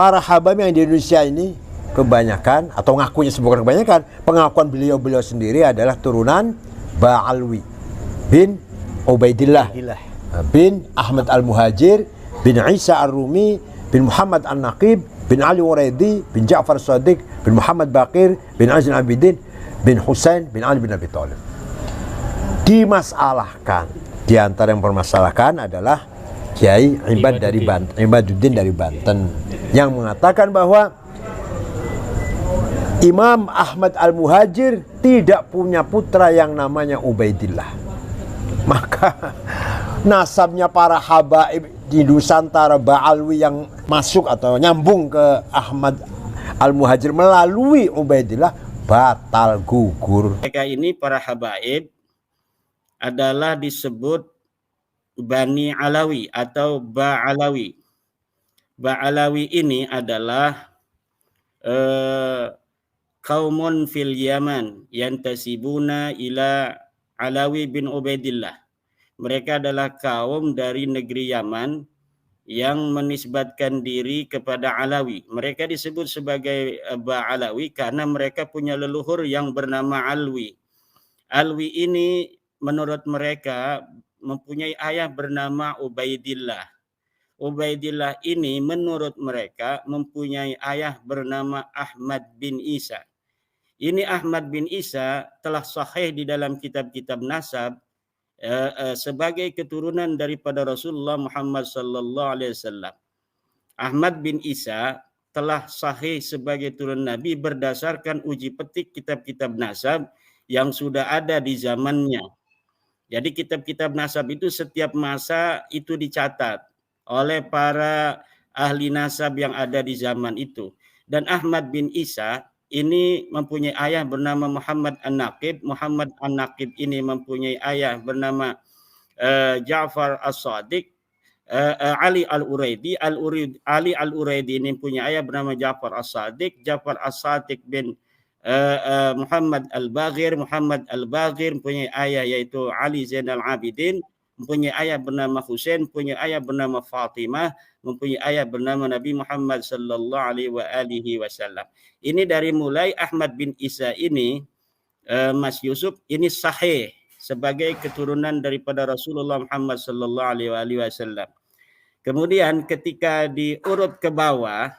para Habab yang di Indonesia ini kebanyakan, atau ngakunya bukan kebanyakan, pengakuan beliau sendiri adalah turunan Ba'alwi bin Ubaidillah bin Ahmad Al-Muhajir bin Isa Ar-Rumi bin Muhammad An-Naqib bin Ali Uraidi bin Ja'far As-Sadiq bin Muhammad Baqir bin Azin Abidin bin Husain bin Ali bin Abi Thalib. Dimasalahkan, di antara yang permasalahkan adalah Kiai Ibaduddin dari Banten yang mengatakan bahwa Imam Ahmad Al-Muhajir tidak punya putra yang namanya Ubaidillah. Maka nasabnya para habaib di Nusantara Ba'alwi yang masuk atau nyambung ke Ahmad Al-Muhajir melalui Ubaidillah batal gugur. Mereka ini para habaib adalah disebut Bani Alawi atau Ba'alawi. Ba'alawi ini adalah kaumun fil Yaman yantasibuna ila Alawi bin Ubaidillah. Mereka adalah kaum dari negeri Yaman yang menisbatkan diri kepada Alawi. Mereka disebut sebagai Ba'alawi karena mereka punya leluhur yang bernama Alwi. Alwi ini menurut mereka mempunyai ayah bernama Ubaidillah. Ubaidillah ini menurut mereka mempunyai ayah bernama Ahmad bin Isa. Ini Ahmad bin Isa telah sahih di dalam kitab-kitab nasab sebagai keturunan daripada Rasulullah Muhammad sallallahu alaihi wasallam. Ahmad bin Isa telah sahih sebagai turun Nabi berdasarkan uji petik kitab-kitab nasab yang sudah ada di zamannya. Jadi kitab-kitab nasab itu setiap masa itu dicatat oleh para ahli nasab yang ada di zaman itu. Dan Ahmad bin Isa ini mempunyai ayah bernama Muhammad An-Naqib. Muhammad An-Naqib ini mempunyai ayah bernama Ja'far As-Sadiq. Ali Al-Uraidi. Ali Al-Uraidi ini punya ayah bernama Ja'far As-Sadiq. Ja'far As-Sadiq bin Muhammad Al-Baghir. Muhammad Al-Baghir mempunyai ayah yaitu Ali Zainal Abidin. Mempunyai ayah bernama Husain, mempunyai ayah bernama Fatimah, mempunyai ayah bernama Nabi Muhammad sallallahu alaihi wasallam. Ini dari mulai Ahmad bin Isa ini, Mas Yusuf, ini sahih sebagai keturunan daripada Rasulullah Muhammad sallallahu alaihi wasallam. Kemudian ketika diurut ke bawah,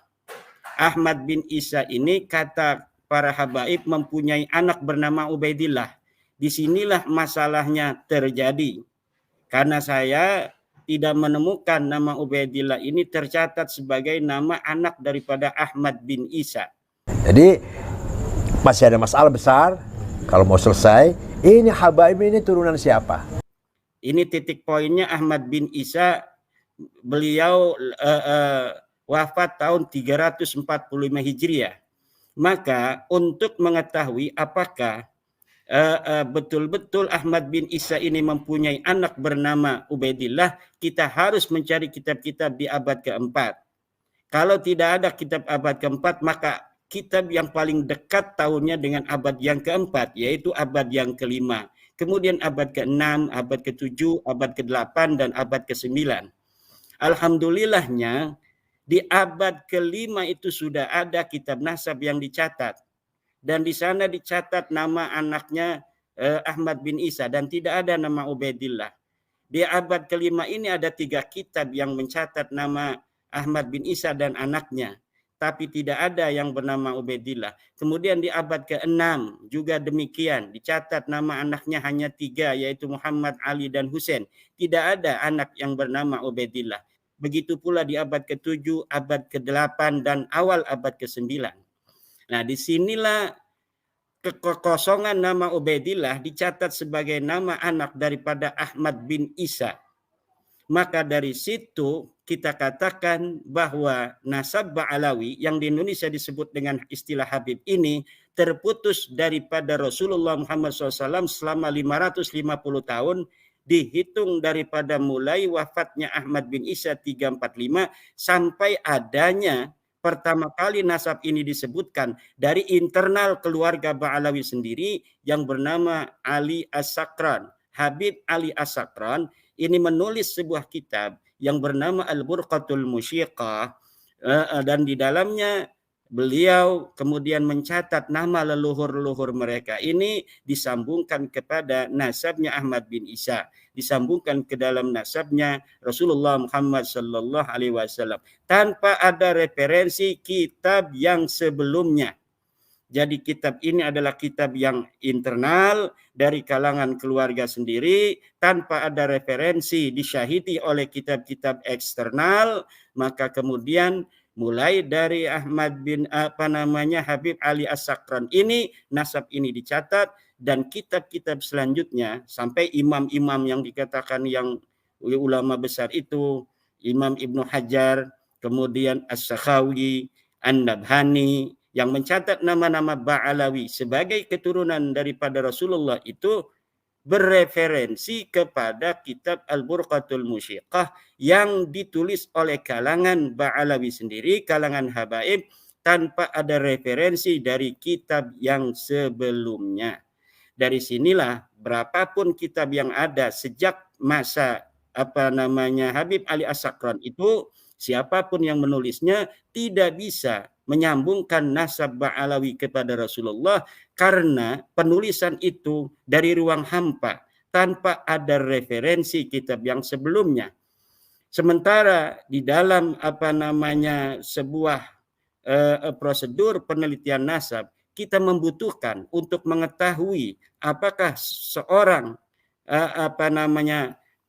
Ahmad bin Isa ini kata para habaib mempunyai anak bernama Ubaidillah. Disinilah masalahnya terjadi. Karena saya tidak menemukan nama Ubaidillah ini tercatat sebagai nama anak daripada Ahmad bin Isa. Jadi masih ada masalah besar. Kalau mau selesai, ini habaib ini turunan siapa? Ini titik poinnya. Ahmad bin Isa, beliau wafat tahun 345 Hijriah. Maka untuk mengetahui apakah betul-betul Ahmad bin Isa ini mempunyai anak bernama Ubaidillah, kita harus mencari kitab-kitab di abad keempat. Kalau tidak ada kitab abad keempat, maka kitab yang paling dekat tahunnya dengan abad yang keempat, yaitu abad yang kelima. Kemudian abad ke-6, abad ke-7, abad ke-8, dan abad ke-9. Alhamdulillahnya, di abad kelima itu sudah ada kitab nasab yang dicatat. Dan di sana dicatat nama anaknya Ahmad bin Isa dan tidak ada nama Ubaidillah. Di abad kelima ini ada 3 kitab yang mencatat nama Ahmad bin Isa dan anaknya, tapi tidak ada yang bernama Ubaidillah. Kemudian di abad ke-6 juga demikian, dicatat nama anaknya hanya 3, yaitu Muhammad, Ali, dan Husain. Tidak ada anak yang bernama Ubaidillah. Begitu pula di abad ke-7, abad ke-8, dan awal abad ke-9. Nah, disinilah kekosongan nama Ubaidillah dicatat sebagai nama anak daripada Ahmad bin Isa. Maka dari situ kita katakan bahwa nasab Ba'alawi yang di Indonesia disebut dengan istilah Habib ini terputus daripada Rasulullah Muhammad SAW selama 550 tahun, dihitung daripada mulai wafatnya Ahmad bin Isa 345 sampai adanya pertama kali nasab ini disebutkan dari internal keluarga Ba'alawi sendiri yang bernama Ali As-Sakran. Habib Ali As-Sakran ini menulis sebuah kitab yang bernama Al-Burqatul Musyiqah dan di dalamnya beliau kemudian mencatat nama leluhur-leluhur mereka. Ini disambungkan kepada nasabnya Ahmad bin Isa, disambungkan ke dalam nasabnya Rasulullah Muhammad sallallahu alaihi wasallam tanpa ada referensi kitab yang sebelumnya. Jadi kitab ini adalah kitab yang internal dari kalangan keluarga sendiri tanpa ada referensi disyahidi oleh kitab-kitab eksternal. Maka kemudian mulai dari Ahmad bin Habib Ali As-Sakran ini, nasab ini dicatat, dan kitab-kitab selanjutnya sampai imam-imam yang dikatakan yang ulama besar itu, Imam Ibnu Hajar, kemudian As-Sakhawi, An-Nabhani, yang mencatat nama-nama Ba'alawi sebagai keturunan daripada Rasulullah itu bereferensi kepada kitab Al-Burqatul Musyiqah yang ditulis oleh kalangan Ba'alawi sendiri, kalangan habaib, tanpa ada referensi dari kitab yang sebelumnya. Dari sinilah berapapun kitab yang ada sejak masa Habib Ali As-Sakran itu, siapapun yang menulisnya tidak bisa menyambungkan nasab Ba'alawi kepada Rasulullah karena penulisan itu dari ruang hampa tanpa ada referensi kitab yang sebelumnya. Sementara di dalam sebuah prosedur penelitian nasab, kita membutuhkan untuk mengetahui apakah seorang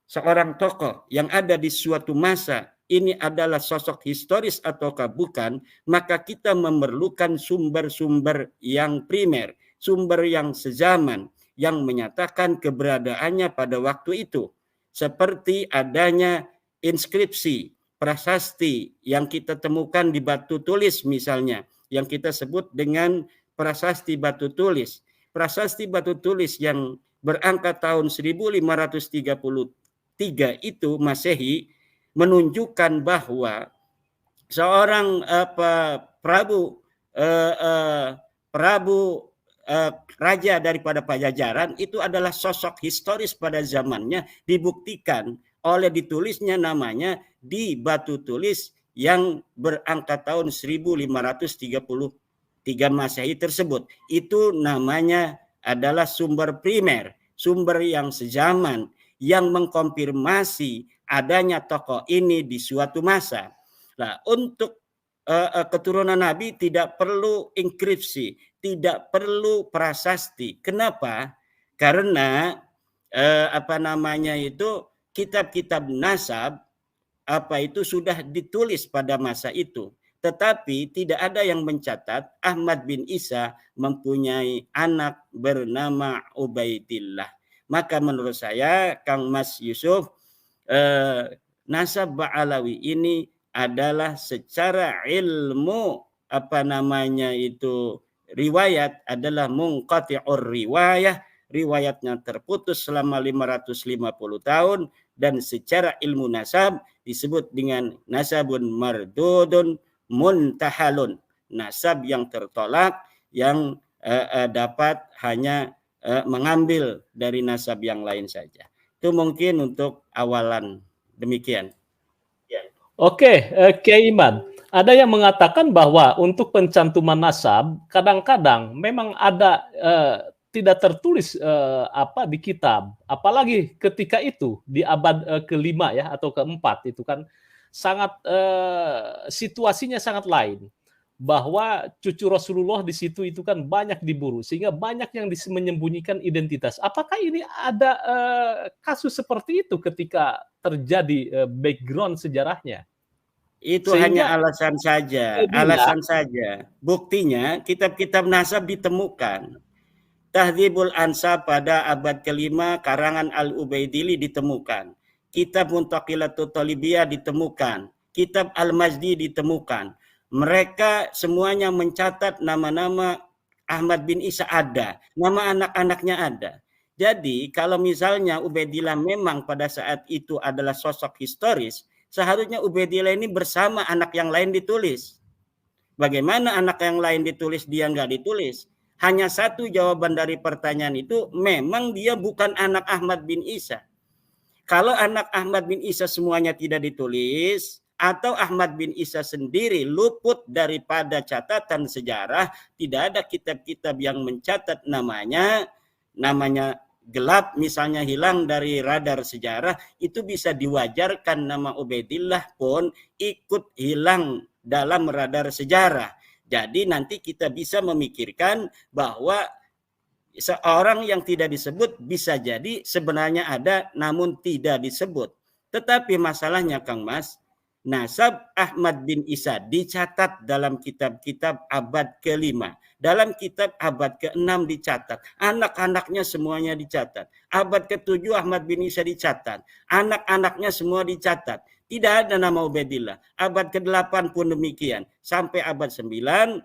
seorang tokoh yang ada di suatu masa ini adalah sosok historis ataukah bukan, maka kita memerlukan sumber-sumber yang primer, sumber yang sezaman, yang menyatakan keberadaannya pada waktu itu. Seperti adanya inskripsi, prasasti yang kita temukan di batu tulis misalnya, yang kita sebut dengan prasasti batu tulis. Prasasti batu tulis yang berangka tahun 1533 itu Masehi menunjukkan bahwa seorang raja daripada Pajajaran itu adalah sosok historis pada zamannya, dibuktikan oleh ditulisnya namanya di batu tulis yang berangka tahun 1533 Masehi tersebut. Itu namanya adalah sumber primer, sumber yang sezaman, yang mengkonfirmasi adanya tokoh ini di suatu masa. Nah, untuk keturunan Nabi tidak perlu inskripsi, tidak perlu prasasti. Kenapa? Karena kitab-kitab nasab sudah ditulis pada masa itu. Tetapi tidak ada yang mencatat Ahmad bin Isa mempunyai anak bernama Ubaidillah. Maka menurut saya, Kang Mas Yusuf, nasab Ba'alawi ini adalah secara ilmu riwayat adalah munqati'ur riwayah, riwayatnya terputus selama 550 tahun, dan secara ilmu nasab disebut dengan nasabun mardudun muntahalun, nasab yang tertolak, yang dapat hanya mengambil dari nasab yang lain saja. Itu mungkin untuk awalan. Demikian. Oke, Kiai Iman. Ada yang mengatakan bahwa untuk pencantuman nasab kadang-kadang memang ada tidak tertulis di kitab, apalagi ketika itu di abad ke-5 ya atau ke-4 itu kan sangat situasinya sangat lain. Bahwa cucu Rasulullah di situ itu kan banyak diburu sehingga banyak yang menyembunyikan identitas. Apakah ini ada kasus seperti itu ketika terjadi background sejarahnya? Itu sehingga hanya alasan saja, alasan saja. Buktinya kitab-kitab nasab ditemukan. Tahdzibul Ansab pada abad ke-5 karangan Al-Ubaidili ditemukan. Kitab Muntaqilatut Talibiyah ditemukan. Kitab Al-Majdi ditemukan. Mereka semuanya mencatat nama-nama Ahmad bin Isa ada, nama anak-anaknya ada. Jadi kalau misalnya Ubaidillah memang pada saat itu adalah sosok historis, seharusnya Ubaidillah ini bersama anak yang lain ditulis. Bagaimana anak yang lain ditulis, dia nggak ditulis? Hanya satu jawaban dari pertanyaan itu, memang dia bukan anak Ahmad bin Isa. Kalau anak Ahmad bin Isa semuanya tidak ditulis, atau Ahmad bin Isa sendiri luput daripada catatan sejarah, tidak ada kitab-kitab yang mencatat namanya gelap misalnya hilang dari radar sejarah, itu bisa diwajarkan nama Ubaidillah pun ikut hilang dalam radar sejarah. Jadi nanti kita bisa memikirkan bahwa seorang yang tidak disebut bisa jadi sebenarnya ada namun tidak disebut. Tetapi masalahnya Kang Mas, nasab Ahmad bin Isa dicatat dalam kitab-kitab abad ke-5. Dalam kitab abad ke-6 dicatat. Anak-anaknya semuanya dicatat. Abad ke-7 Ahmad bin Isa dicatat. Anak-anaknya semua dicatat. Tidak ada nama Ubaidillah. Abad ke-8 pun demikian. Sampai abad 9,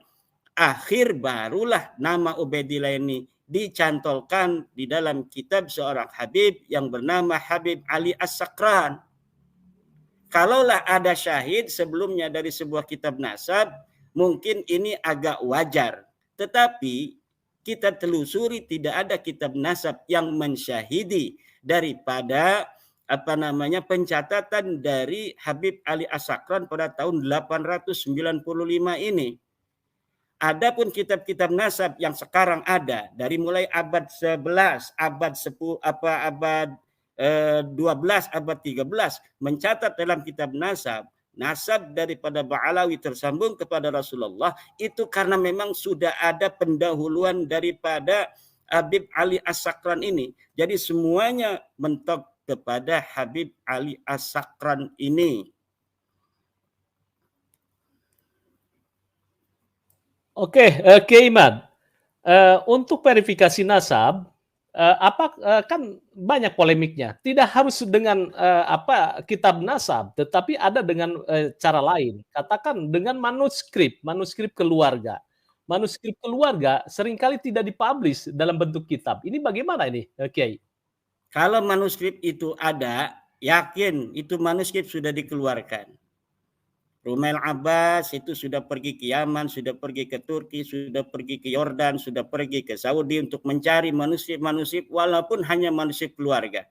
akhir barulah nama Ubaidillah ini dicantolkan di dalam kitab seorang Habib yang bernama Habib Ali As-Sakran. Kalaulah ada syahid sebelumnya dari sebuah kitab nasab, mungkin ini agak wajar. Tetapi kita telusuri tidak ada kitab nasab yang mensyahidi daripada pencatatan dari Habib Ali As-Sakran pada tahun 895 ini. Adapun kitab-kitab nasab yang sekarang ada dari mulai abad 11, abad 10, abad 12, abad 13 mencatat dalam kitab nasab daripada Ba'alawi tersambung kepada Rasulullah itu karena memang sudah ada pendahuluan daripada Habib Ali As-Sakran ini. Jadi semuanya mentok kepada Habib Ali As-Sakran ini. Oke, Kiai Iman, untuk verifikasi nasab, kan banyak polemiknya. Tidak harus dengan kitab nasab, tetapi ada dengan cara lain. Katakan dengan manuskrip keluarga. Manuskrip keluarga seringkali tidak dipublish dalam bentuk kitab. Ini bagaimana ini, Kiai? Kalau manuskrip itu ada, yakin itu manuskrip sudah dikeluarkan. Rumail Abbas itu sudah pergi ke Yaman, sudah pergi ke Turki, sudah pergi ke Yordan, sudah pergi ke Saudi untuk mencari manuskrip walaupun hanya manuskrip keluarga.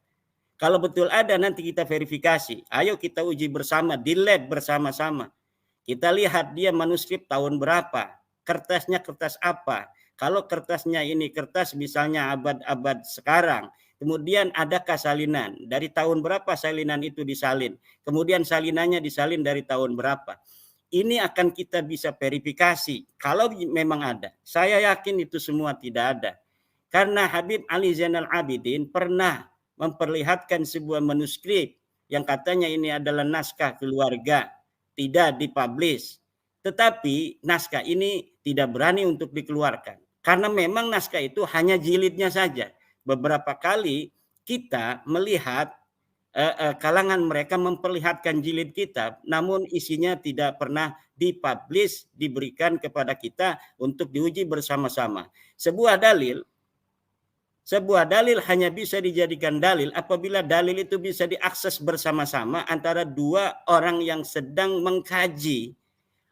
Kalau betul ada nanti kita verifikasi. Ayo kita uji bersama di lab bersama-sama. Kita lihat dia manuskrip tahun berapa, kertasnya kertas apa. Kalau kertasnya ini kertas misalnya abad-abad sekarang, kemudian adakah salinan? Dari tahun berapa salinan itu disalin? Kemudian salinannya disalin dari tahun berapa? Ini akan kita bisa verifikasi. Kalau memang ada. Saya yakin itu semua tidak ada. Karena Habib Ali Zainal Abidin pernah memperlihatkan sebuah manuskrip yang katanya ini adalah naskah keluarga. Tidak dipublish. Tetapi naskah ini tidak berani untuk dikeluarkan. Karena memang naskah itu hanya jilidnya saja. Beberapa kali kita melihat kalangan mereka memperlihatkan jilid kitab, namun isinya tidak pernah dipublish, diberikan kepada kita untuk diuji bersama-sama. Sebuah dalil hanya bisa dijadikan dalil apabila dalil itu bisa diakses bersama-sama antara dua orang yang sedang mengkaji,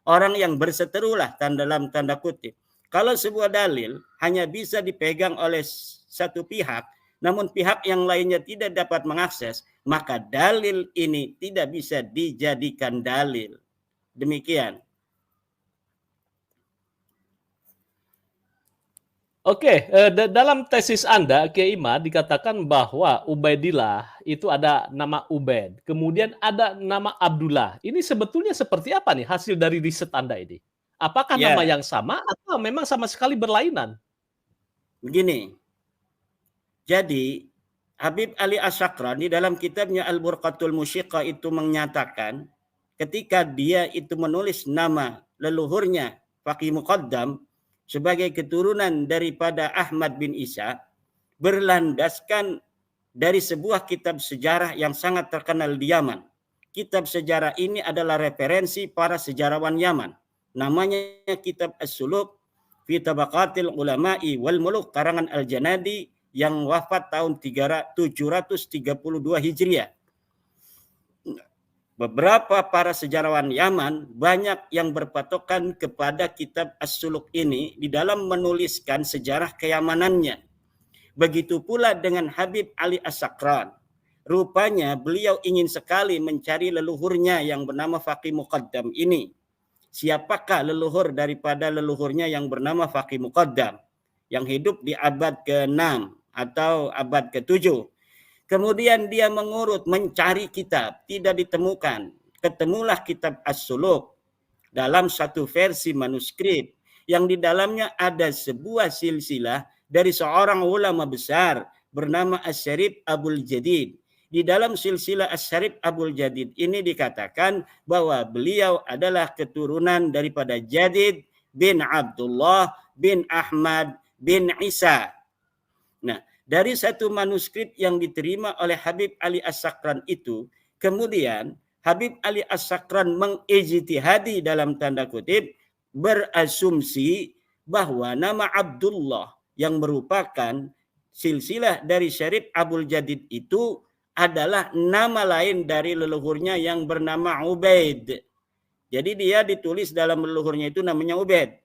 orang yang berseterulah dalam tanda kutip. Kalau sebuah dalil hanya bisa dipegang oleh satu pihak, namun pihak yang lainnya tidak dapat mengakses, maka dalil ini tidak bisa dijadikan dalil. Demikian. Oke, dalam tesis Anda, Kiai Iman, dikatakan bahwa Ubaidillah itu ada nama Ubaid, kemudian ada nama Abdullah. Ini sebetulnya seperti apa nih hasil dari riset Anda ini? Apakah nama yang sama atau memang sama sekali berlainan? Begini, jadi Habib Ali As-Sakran di dalam kitabnya Al-Burqatul Musyiqah itu menyatakan ketika dia itu menulis nama leluhurnya Faqih Muqaddam sebagai keturunan daripada Ahmad bin Isa, berlandaskan dari sebuah kitab sejarah yang sangat terkenal di Yaman. Kitab sejarah ini adalah referensi para sejarawan Yaman. Namanya kitab As-Suluk fi Tabaqatil Ulama'i wal Muluk karangan Al-Janadi yang wafat tahun 732 Hijriah. Beberapa para sejarawan Yaman banyak yang berpatokan kepada kitab As-Suluk ini di dalam menuliskan sejarah keyamanannya. Begitu pula dengan Habib Ali As-Sakran. rupanya beliau ingin sekali mencari leluhurnya yang bernama Faqih Muqaddam ini. Siapakah leluhur daripada leluhurnya yang bernama Faqih Muqaddam yang hidup di abad ke-6 atau abad ke-7? Kemudian dia mengurut, mencari kitab, tidak ditemukan. Ketemulah kitab As-Suluk dalam satu versi manuskrip yang di dalamnya ada sebuah silsilah dari seorang ulama besar bernama Asy-Syarif Abul Jadid. Di dalam silsilah Asy-Syarif Abul Jadid ini dikatakan bahwa beliau adalah keturunan daripada Jadid bin Abdullah bin Ahmad bin Isa. Nah, dari satu manuskrip yang diterima oleh Habib Ali As-Sakran itu, kemudian Habib Ali As-Sakran mengijtihadi dalam tanda kutip, berasumsi bahwa nama Abdullah yang merupakan silsilah dari Syarif Abul Jadid itu adalah nama lain dari leluhurnya yang bernama Ubaid. Jadi dia ditulis dalam leluhurnya itu namanya Ubaid.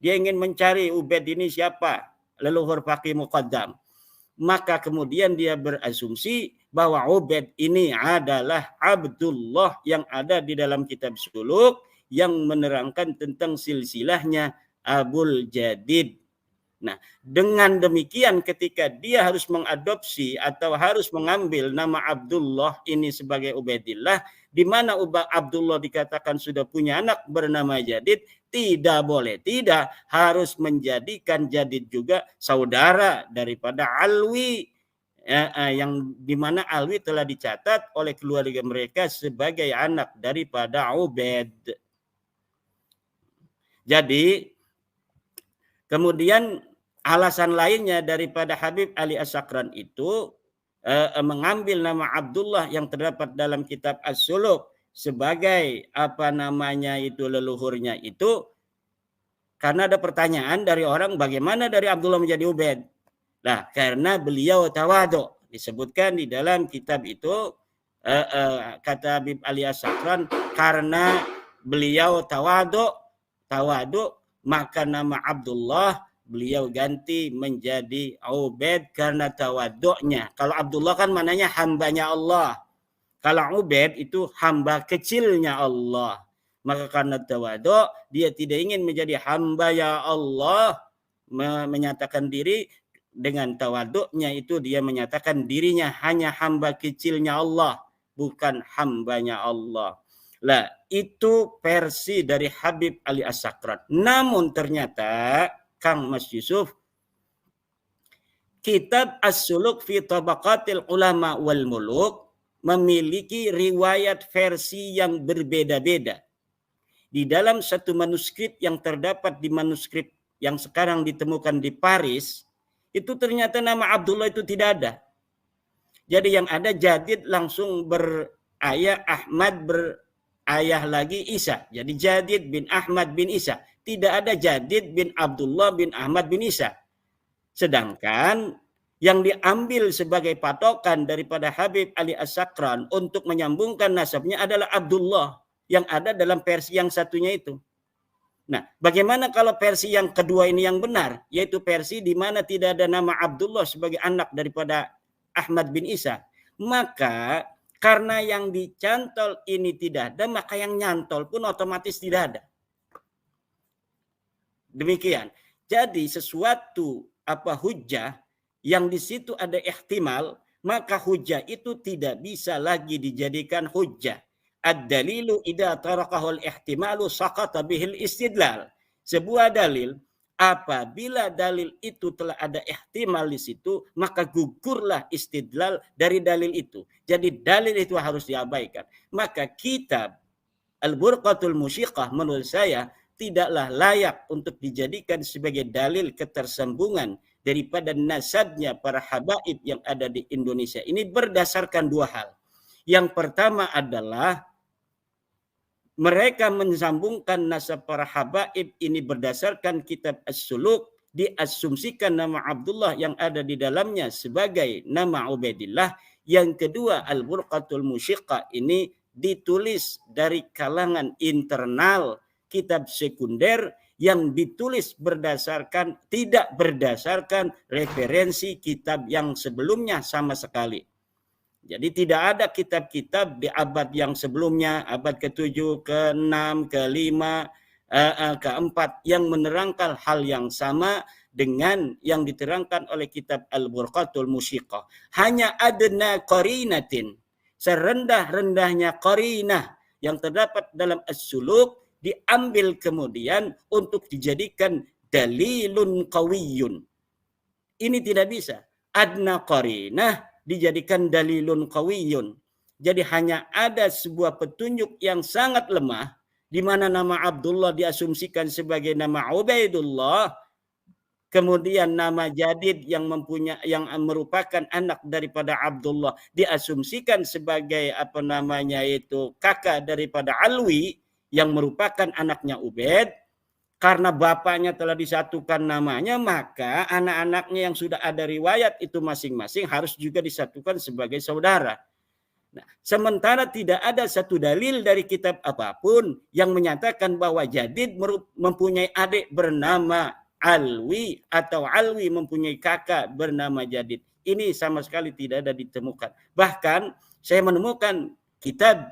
Dia ingin mencari Ubaid ini siapa, leluhur Faqih Muqaddam. Maka kemudian dia berasumsi bahwa Ubaid ini adalah Abdullah yang ada di dalam kitab Suluk yang menerangkan tentang silsilahnya Abul Jadid. Nah, dengan demikian ketika dia harus mengadopsi atau harus mengambil nama Abdullah ini sebagai Ubaidillah, di mana Abdullah dikatakan sudah punya anak bernama Jadid, tidak boleh, tidak harus menjadikan Jadid juga saudara daripada Alwi, yang di mana Alwi telah dicatat oleh keluarga mereka sebagai anak daripada Ubaid. Jadi kemudian alasan lainnya daripada Habib Ali As-Sakran itu mengambil nama Abdullah yang terdapat dalam kitab As-Suluk sebagai leluhurnya itu, karena ada pertanyaan dari orang bagaimana dari Abdullah menjadi Ubaid. Nah, karena beliau tawadhu, disebutkan di dalam kitab itu kata Habib Ali As-Sakran, karena beliau tawadhu maka nama Abdullah beliau ganti menjadi Ubaid karena tawadhu'nya. Kalau Abdullah kan mananya hambanya Allah. Kalau Ubaid itu hamba kecilnya Allah. Maka karena tawadhu' dia tidak ingin menjadi hamba ya Allah, menyatakan diri. Dengan tawadhu'nya itu dia menyatakan dirinya hanya hamba kecilnya Allah, bukan hambanya Allah. Lah, itu versi dari Habib Ali As-Sakran. Namun ternyata Kang Mas Yusuf, kitab As-Suluk fi Tabaqatil Ulama wal Muluk memiliki riwayat versi yang berbeda-beda. Di dalam satu manuskrip yang terdapat di manuskrip yang sekarang ditemukan di Paris, itu ternyata nama Abdullah itu tidak ada. Jadi yang ada Jadid langsung berayah Ahmad, berayah lagi Isa. Jadi Jadid bin Ahmad bin Isa. Tidak ada Jadid bin Abdullah bin Ahmad bin Isa. Sedangkan yang diambil sebagai patokan daripada Habib Ali As-Sakran untuk menyambungkan nasabnya adalah Abdullah yang ada dalam versi yang satunya itu. Nah, bagaimana kalau versi yang kedua ini yang benar, yaitu versi di mana tidak ada nama Abdullah sebagai anak daripada Ahmad bin Isa? Maka karena yang dicantol ini tidak ada, maka yang nyantol pun otomatis tidak ada. Demikian. Jadi sesuatu hujjah yang di situ ada ihtimal, maka hujjah itu tidak bisa lagi dijadikan hujjah. Ad-dalilu idza tarakahul ihtimalu saqata bihil istidlal. Sebuah dalil apabila dalil itu telah ada ihtimal di situ, maka gugurlah istidlal dari dalil itu. Jadi dalil itu harus diabaikan. Maka kitab Al-Burqatul Musyiqah menurut saya tidaklah layak untuk dijadikan sebagai dalil ketersambungan daripada nasabnya para habaib yang ada di Indonesia. Ini berdasarkan dua hal. Yang pertama adalah mereka mensambungkan nasab para habaib ini berdasarkan kitab As-Suluk, diasumsikan nama Abdullah yang ada di dalamnya sebagai nama Ubaidillah. Yang kedua, Al-Burqatul Musyiqah ini ditulis dari kalangan internal, kitab sekunder yang ditulis tidak berdasarkan referensi kitab yang sebelumnya sama sekali. Jadi tidak ada kitab-kitab di abad yang sebelumnya, abad ke-7, ke-6, ke-5, ke-4 yang menerangkan hal yang sama dengan yang diterangkan oleh kitab Al-Burqatul Musyiqah. Hanya adna qarinatin, serendah-rendahnya qarinah yang terdapat dalam as-suluk diambil kemudian untuk dijadikan dalilun qawiyun. Ini tidak bisa. Adna qarinah dijadikan dalilun qawiyun. Jadi hanya ada sebuah petunjuk yang sangat lemah di mana nama Abdullah diasumsikan sebagai nama Ubaidullah, kemudian nama Jadid yang merupakan anak daripada Abdullah diasumsikan sebagai kakak daripada Alwi yang merupakan anaknya Ubaid. Karena bapaknya telah disatukan namanya, maka anak-anaknya yang sudah ada riwayat itu masing-masing harus juga disatukan sebagai saudara. Nah, sementara tidak ada satu dalil dari kitab apapun yang menyatakan bahwa Jadid mempunyai adik bernama Alwi atau Alwi mempunyai kakak bernama Jadid. Ini sama sekali tidak ada ditemukan. Bahkan saya menemukan kitab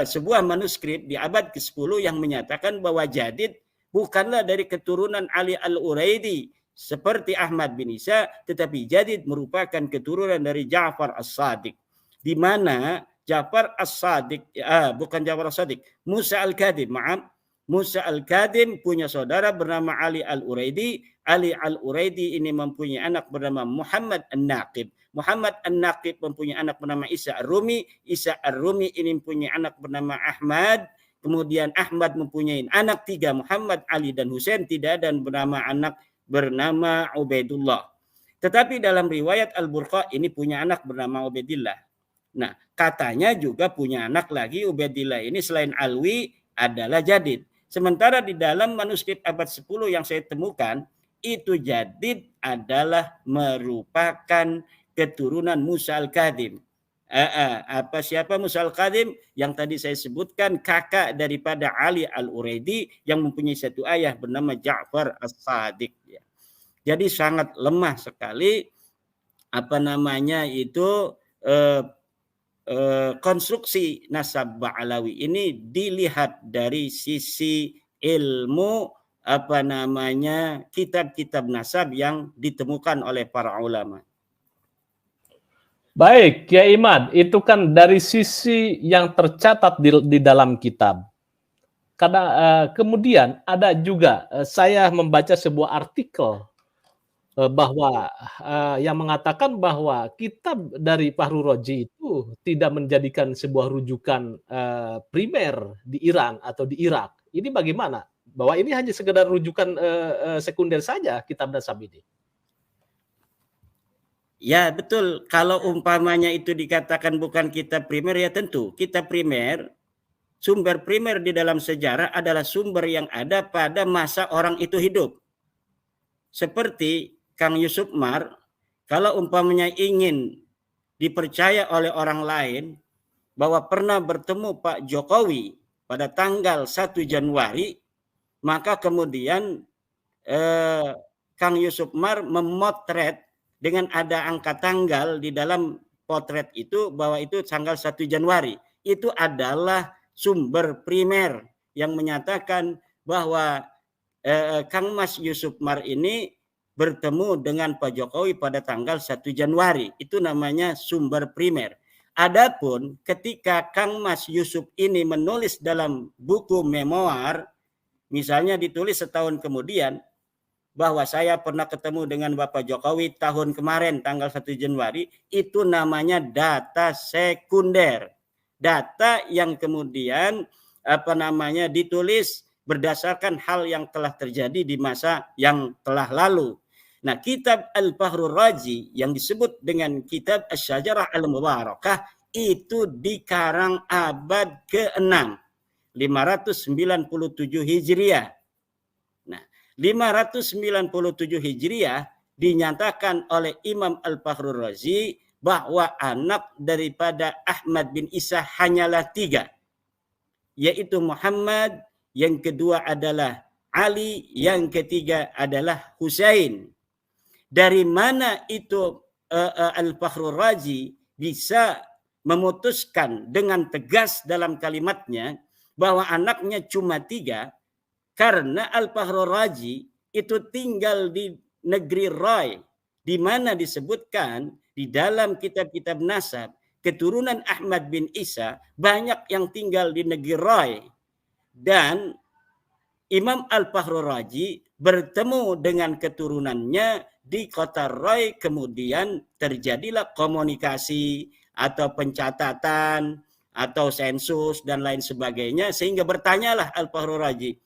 sebuah manuskrip di abad ke-10 yang menyatakan bahwa Jadid bukanlah dari keturunan Ali Al-Uraidi seperti Ahmad bin Isa, tetapi Jadid merupakan keturunan dari Ja'far As-Sadiq. Di mana Ja'far As-Sadiq, bukan Ja'far As-Sadiq, Musa Al-Kadhim, Musa Al-Kadhim punya saudara bernama Ali Al-Uraidi. Ali Al-Uraidi ini mempunyai anak bernama Muhammad An-Naqib. Muhammad An-Naqib mempunyai anak bernama Isa Ar-Rumi. Isa Ar-Rumi ini mempunyai anak bernama Ahmad. Kemudian Ahmad mempunyai anak 3, Muhammad, Ali, dan Husain. Tidak ada bernama anak bernama Ubaidullah. Tetapi dalam riwayat Al-Burqa ini punya anak bernama Ubaidillah. Nah, katanya juga punya anak lagi Ubaidillah ini selain Alwi adalah Jadid. Sementara di dalam manuskrip abad 10 yang saya temukan, itu Jadid adalah merupakan keturunan Musa Al-Kadhim. Siapa Musa Al-Kadhim? Yang tadi saya sebutkan, kakak daripada Ali Al-Uraidi yang mempunyai satu ayah bernama Ja'far As-Sadiq. Jadi sangat lemah sekali konstruksi nasab Ba'alawi ini dilihat dari sisi ilmu kitab-kitab nasab yang ditemukan oleh para ulama. Baik, Kiai Imad, itu kan dari sisi yang tercatat di dalam kitab. Karena kemudian ada juga saya membaca sebuah artikel bahwa yang mengatakan bahwa kitab dari Fahru Raji itu tidak menjadikan sebuah rujukan primer di Iran atau di Irak. Ini bagaimana? Bahwa ini hanya sekedar rujukan sekunder saja kitab nasab ini. Ya betul, kalau umpamanya itu dikatakan bukan kitab primer, ya tentu kitab primer, sumber primer di dalam sejarah adalah sumber yang ada pada masa orang itu hidup. Seperti Kang Yusuf Mar, kalau umpamanya ingin dipercaya oleh orang lain bahwa pernah bertemu Pak Jokowi pada tanggal 1 Januari, maka kemudian Kang Yusuf Mar memotret dengan ada angka tanggal di dalam potret itu bahwa itu tanggal 1 Januari. Itu adalah sumber primer yang menyatakan bahwa Kang Mas Yusuf Mar ini bertemu dengan Pak Jokowi pada tanggal 1 Januari. Itu namanya sumber primer. Adapun ketika Kang Mas Yusuf ini menulis dalam buku memoir, misalnya ditulis setahun kemudian, bahwa saya pernah ketemu dengan Bapak Jokowi tahun kemarin tanggal 1 Januari, itu namanya data sekunder. Data yang kemudian ditulis berdasarkan hal yang telah terjadi di masa yang telah lalu. Nah, kitab Al-Fahru Raji yang disebut dengan kitab Asy-Syajarah Al-Mubarakah itu dikarang abad ke-6, 597 Hijriah. 597 Hijriah dinyatakan oleh Imam Al-Fahru Razi bahwa anak daripada Ahmad bin Isa hanyalah 3, yaitu Muhammad, yang kedua adalah Ali, yang ketiga adalah Husain. Dari mana itu Al-Fahru Razi bisa memutuskan dengan tegas dalam kalimatnya bahwa anaknya cuma 3 karena Al-Fakhrur Razi itu tinggal di negeri Rai, di mana disebutkan di dalam kitab-kitab nasab keturunan Ahmad bin Isa banyak yang tinggal di negeri Rai, dan Imam Al-Fakhrur Razi bertemu dengan keturunannya di kota Rai, kemudian terjadilah komunikasi atau pencatatan atau sensus dan lain sebagainya, sehingga bertanyalah Al-Fakhrur Razi,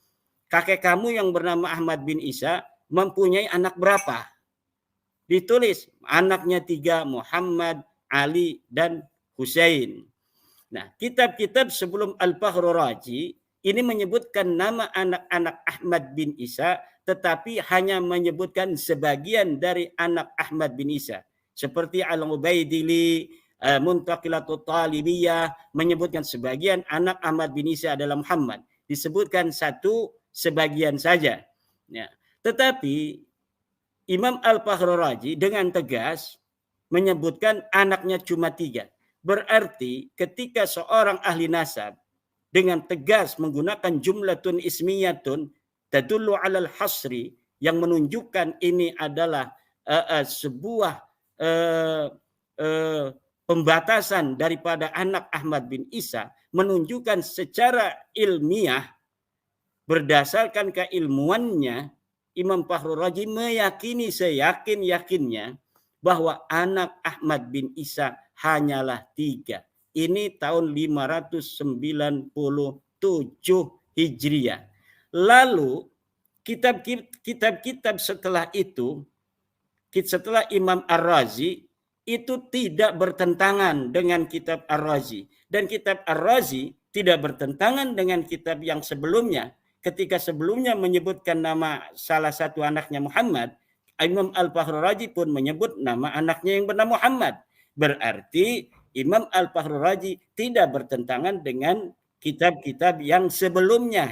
kakek kamu yang bernama Ahmad bin Isa mempunyai anak berapa? Ditulis anaknya 3, Muhammad, Ali, dan Husain. Nah, kitab-kitab sebelum Al-Fakhrur Razi ini menyebutkan nama anak-anak Ahmad bin Isa, tetapi hanya menyebutkan sebagian dari anak Ahmad bin Isa. Seperti Al-Ubaidili, Muntaqilatut Talibiyah menyebutkan sebagian anak Ahmad bin Isa adalah Muhammad. Disebutkan sebagian saja. Ya. Tetapi Imam Al-Fakhrur Razi dengan tegas menyebutkan anaknya cuma 3. Berarti ketika seorang ahli nasab dengan tegas menggunakan jumlatun ismiyatun tadullu alal hasri, yang menunjukkan ini adalah sebuah pembatasan daripada anak Ahmad bin Isa, menunjukkan secara ilmiah berdasarkan keilmuannya Imam Fakhrur Razi meyakini seyakin-yakinnya bahwa anak Ahmad bin Isa hanyalah 3. Ini tahun 597 Hijriah. Lalu kitab-kitab setelah itu, setelah Imam Ar-Razi, itu tidak bertentangan dengan kitab Ar-Razi. Dan kitab Ar-Razi tidak bertentangan dengan kitab yang sebelumnya. Ketika sebelumnya menyebutkan nama salah satu anaknya Muhammad, Imam Al-Fakhrur Razi pun menyebut nama anaknya yang bernama Muhammad. Berarti Imam Al-Fakhrur Razi tidak bertentangan dengan kitab-kitab yang sebelumnya,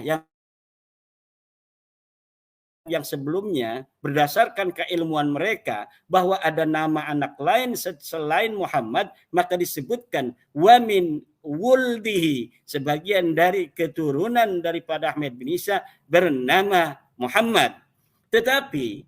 yang sebelumnya berdasarkan keilmuan mereka bahwa ada nama anak lain selain Muhammad, maka disebutkan wa min wuldihi, sebagian dari keturunan daripada Ahmad bin Isa bernama Muhammad. Tetapi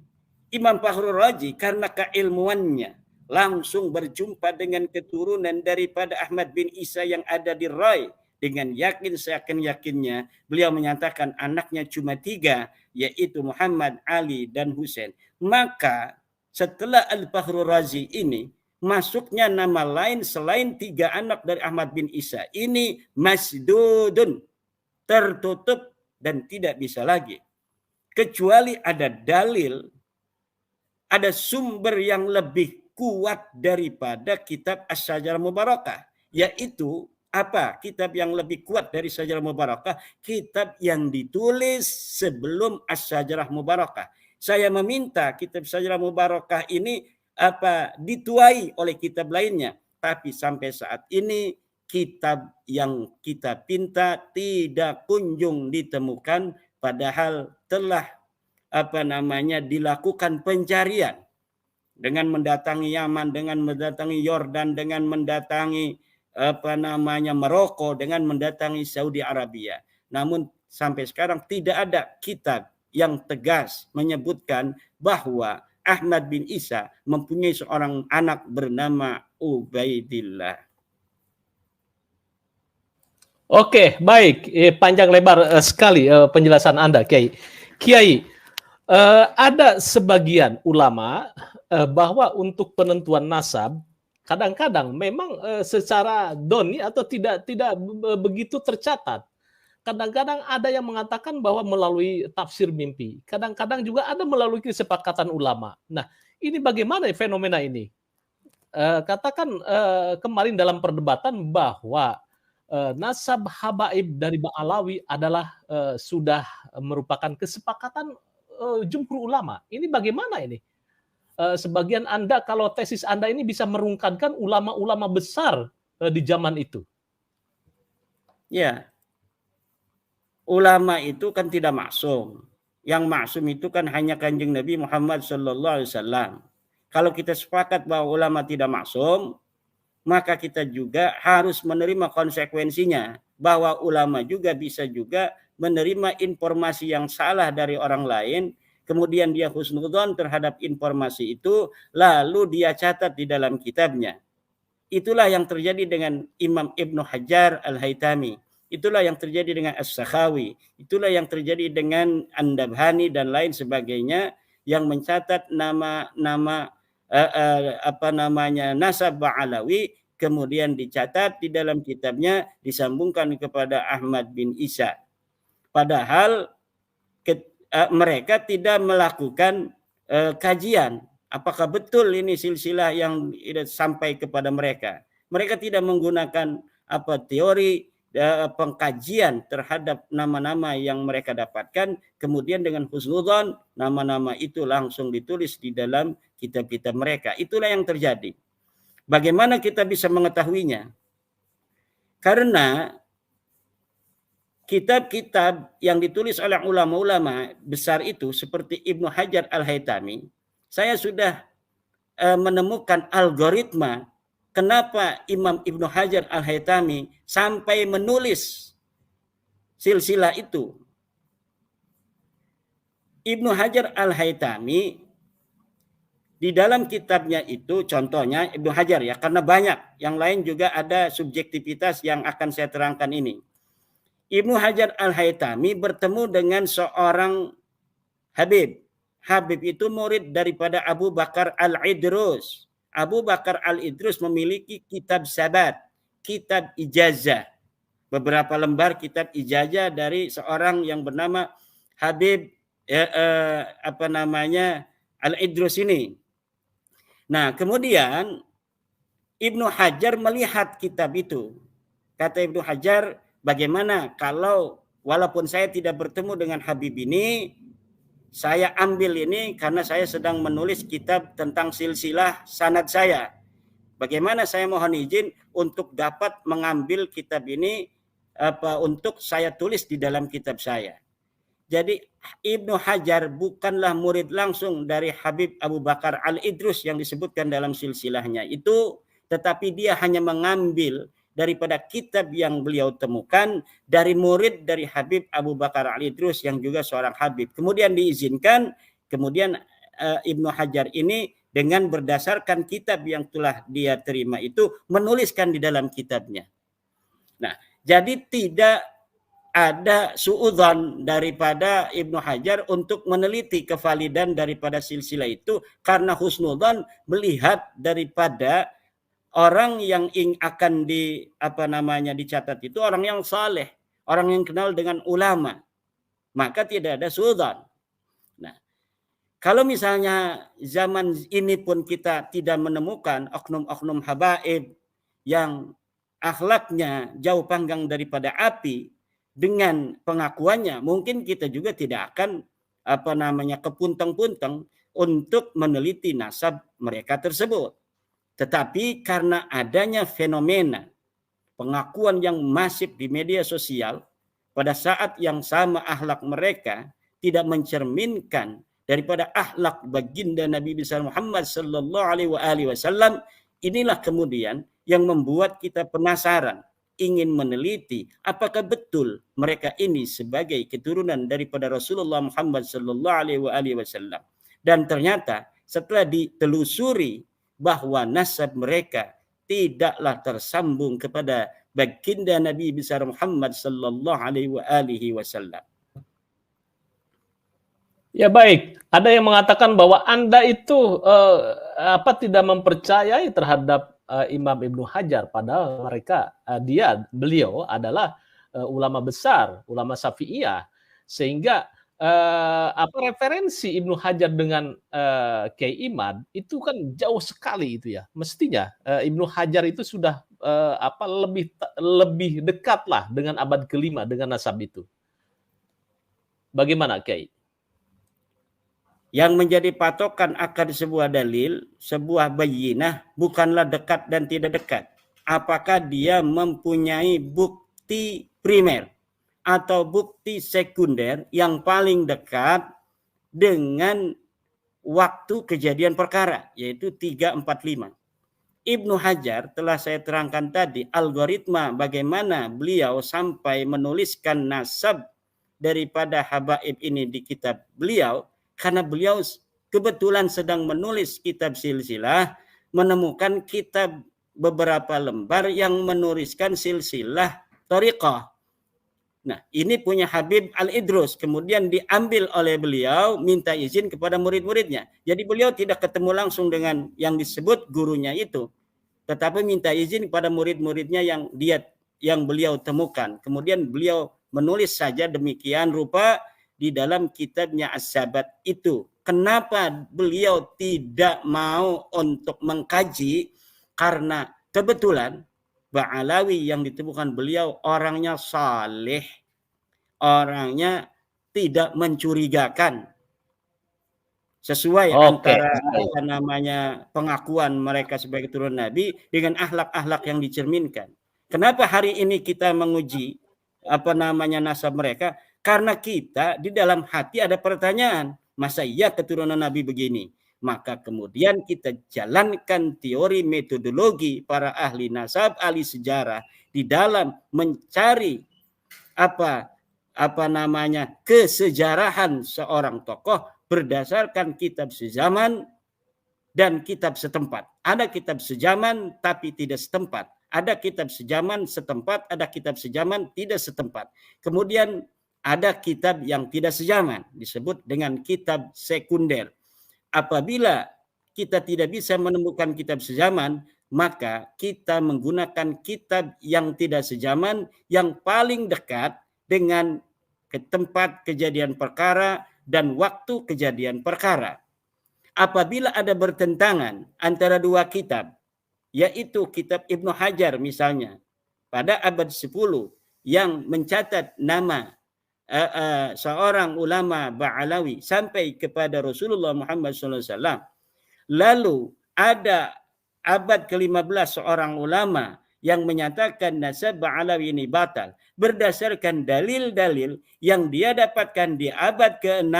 Imam Fakhrur Razi karena keilmuannya langsung berjumpa dengan keturunan daripada Ahmad bin Isa yang ada di Rai, dengan yakin seyakin-yakinnya beliau menyatakan anaknya cuma 3, yaitu Muhammad, Ali, dan Husain. Maka setelah Al-Fakhrur Razi ini masuknya nama lain selain 3 anak dari Ahmad bin Isa, ini masdudun, tertutup dan tidak bisa lagi, kecuali ada dalil, ada sumber yang lebih kuat daripada kitab Asy-Syajarah Mubarakah. Yaitu apa? Kitab yang lebih kuat dari Syajarah Mubarakah, kitab yang ditulis sebelum Asy-Syajarah Mubarakah. Saya meminta kitab Syajarah Mubarakah ini dituai oleh kitab lainnya, tapi sampai saat ini kitab yang kita pinta tidak kunjung ditemukan, padahal telah dilakukan pencarian dengan mendatangi Yaman, dengan mendatangi Yordan, dengan mendatangi Maroko, dengan mendatangi Saudi Arabia. Namun sampai sekarang tidak ada kitab yang tegas menyebutkan bahwa Ahmad bin Isa mempunyai seorang anak bernama Ubaidillah. Oke, baik. Panjang lebar sekali penjelasan Anda, Kiai. Kiai, ada sebagian ulama bahwa untuk penentuan nasab kadang-kadang memang secara doni atau tidak begitu tercatat. Kadang-kadang ada yang mengatakan bahwa melalui tafsir mimpi. Kadang-kadang juga ada melalui kesepakatan ulama. Nah, ini bagaimana fenomena ini? Katakan kemarin dalam perdebatan bahwa nasab habaib dari Ba'alawi adalah sudah merupakan kesepakatan jumhur ulama. Ini bagaimana ini? Sebagian Anda, kalau tesis Anda ini bisa merungkankan ulama-ulama besar di zaman itu. Ya, ulama itu kan tidak maksum. Yang maksum itu kan hanya Kanjeng Nabi Muhammad SAW. Kalau kita sepakat bahwa ulama tidak maksum, maka kita juga harus menerima konsekuensinya, bahwa ulama juga bisa juga menerima informasi yang salah dari orang lain, kemudian dia husnudzon terhadap informasi itu, lalu dia catat di dalam kitabnya. Itulah yang terjadi dengan Imam Ibnu Hajar Al-Haytami. Itulah yang terjadi dengan As-Sakhawi. Itulah yang terjadi dengan An-Nabhani dan lain sebagainya, yang mencatat nama-nama nasab Ba'alawi, kemudian dicatat di dalam kitabnya, disambungkan kepada Ahmad bin Isa. Padahal mereka tidak melakukan kajian. Apakah betul ini silsilah yang sampai kepada mereka? Mereka tidak menggunakan teori pengkajian terhadap nama-nama yang mereka dapatkan, kemudian dengan husnudzon nama-nama itu langsung ditulis di dalam kitab-kitab mereka. Itulah yang terjadi. Bagaimana kita bisa mengetahuinya? Karena kitab-kitab yang ditulis oleh ulama-ulama besar itu seperti Ibnu Hajar Al-Haytami, saya sudah menemukan algoritma kenapa Imam Ibnu Hajar Al-Haytami sampai menulis silsilah itu. Ibnu Hajar Al-Haytami di dalam kitabnya itu, contohnya Ibnu Hajar ya, karena banyak, yang lain juga ada subjektivitas yang akan saya terangkan ini. Ibnu Hajar Al-Haytami bertemu dengan seorang Habib. Habib itu murid daripada Abu Bakar Al-Idrus. Abu Bakar Al-Idrus memiliki kitab sabat, kitab ijazah. Beberapa lembar kitab ijazah dari seorang yang bernama Habib Al-Idrus ini. Nah, kemudian Ibnu Hajar melihat kitab itu. Kata Ibnu Hajar, bagaimana kalau walaupun saya tidak bertemu dengan Habib ini, saya ambil ini karena saya sedang menulis kitab tentang silsilah sanad saya. Bagaimana saya mohon izin untuk dapat mengambil kitab ini untuk saya tulis di dalam kitab saya. Jadi Ibnu Hajar bukanlah murid langsung dari Habib Abu Bakar Al-Idrus yang disebutkan dalam silsilahnya itu, tetapi dia hanya mengambil daripada kitab yang beliau temukan dari murid dari Habib Abu Bakar Al-Idrus yang juga seorang Habib. Kemudian diizinkan, kemudian Ibnu Hajar ini dengan berdasarkan kitab yang telah dia terima itu menuliskan di dalam kitabnya. Nah, jadi tidak ada suudzon daripada Ibnu Hajar untuk meneliti kevalidan daripada silsilah itu, karena husnudzon melihat daripada orang yang akan dicatat itu orang yang saleh, orang yang kenal dengan ulama, maka tidak ada suudzon. Nah, kalau misalnya zaman ini pun kita tidak menemukan oknum-oknum habaib yang akhlaknya jauh panggang daripada api, dengan pengakuannya mungkin kita juga tidak akan kepunteng-punteng untuk meneliti nasab mereka tersebut. Tetapi karena adanya fenomena pengakuan yang masif di media sosial, pada saat yang sama akhlak mereka tidak mencerminkan daripada akhlak baginda Nabi besar Muhammad sallallahu alaihi wasallam, inilah kemudian yang membuat kita penasaran, ingin meneliti apakah betul mereka ini sebagai keturunan daripada Rasulullah Muhammad sallallahu alaihi wasallam. Dan ternyata setelah ditelusuri bahwa nasab mereka tidaklah tersambung kepada baginda Nabi besar Muhammad sallallahu alaihi wasallam. Ya baik, ada yang mengatakan bahwa Anda itu tidak mempercayai terhadap Imam Ibnu Hajar, padahal beliau adalah ulama besar, ulama Syafi'iyah, sehingga referensi Ibnu Hajar dengan Kiai Imad itu kan jauh sekali itu ya. Mestinya Ibnu Hajar itu sudah lebih dekat lah dengan abad kelima dengan nasab itu. Bagaimana Kiai? Yang menjadi patokan akan sebuah dalil, sebuah bayyinah, bukanlah dekat dan tidak dekat. Apakah dia mempunyai bukti primer atau bukti sekunder yang paling dekat dengan waktu kejadian perkara, yaitu 345. Ibnu Hajar telah saya terangkan tadi algoritma bagaimana beliau sampai menuliskan nasab daripada habaib ini di kitab beliau, karena beliau kebetulan sedang menulis kitab silsilah, menemukan kitab beberapa lembar yang menuliskan silsilah thariqah. Nah, ini punya Habib Al-Idrus, kemudian diambil oleh beliau, minta izin kepada murid-muridnya. Jadi beliau tidak ketemu langsung dengan yang disebut gurunya itu, tetapi minta izin kepada murid-muridnya yang beliau temukan. Kemudian beliau menulis saja demikian rupa di dalam kitabnya As-Sabat itu. Kenapa beliau tidak mau untuk mengkaji? Karena kebetulan Ba'alawi yang ditemukan beliau orangnya saleh, orangnya tidak mencurigakan, sesuai antara apa namanya pengakuan mereka sebagai turunan Nabi dengan akhlak-akhlak yang dicerminkan. Kenapa hari ini kita menguji apa namanya nasab mereka? Karena kita di dalam hati ada pertanyaan, masa iya keturunan Nabi begini? Maka kemudian kita jalankan teori metodologi para ahli nasab, ahli sejarah di dalam mencari apa namanya kesejarahan seorang tokoh berdasarkan kitab sezaman dan kitab setempat. Ada kitab sezaman tapi tidak setempat. Ada kitab sezaman setempat, ada kitab sezaman tidak setempat. Kemudian ada kitab yang tidak sezaman, disebut dengan kitab sekunder. Apabila kita tidak bisa menemukan kitab sezaman, maka kita menggunakan kitab yang tidak sezaman yang paling dekat dengan ke tempat kejadian perkara dan waktu kejadian perkara. Apabila ada bertentangan antara dua kitab, yaitu kitab Ibnu Hajar misalnya, pada abad 10 yang mencatat nama seorang ulama Ba'alawi sampai kepada Rasulullah Muhammad SAW. Lalu ada abad ke-15 seorang ulama yang menyatakan nasab Ba'alawi ini batal berdasarkan dalil-dalil yang dia dapatkan di abad ke-6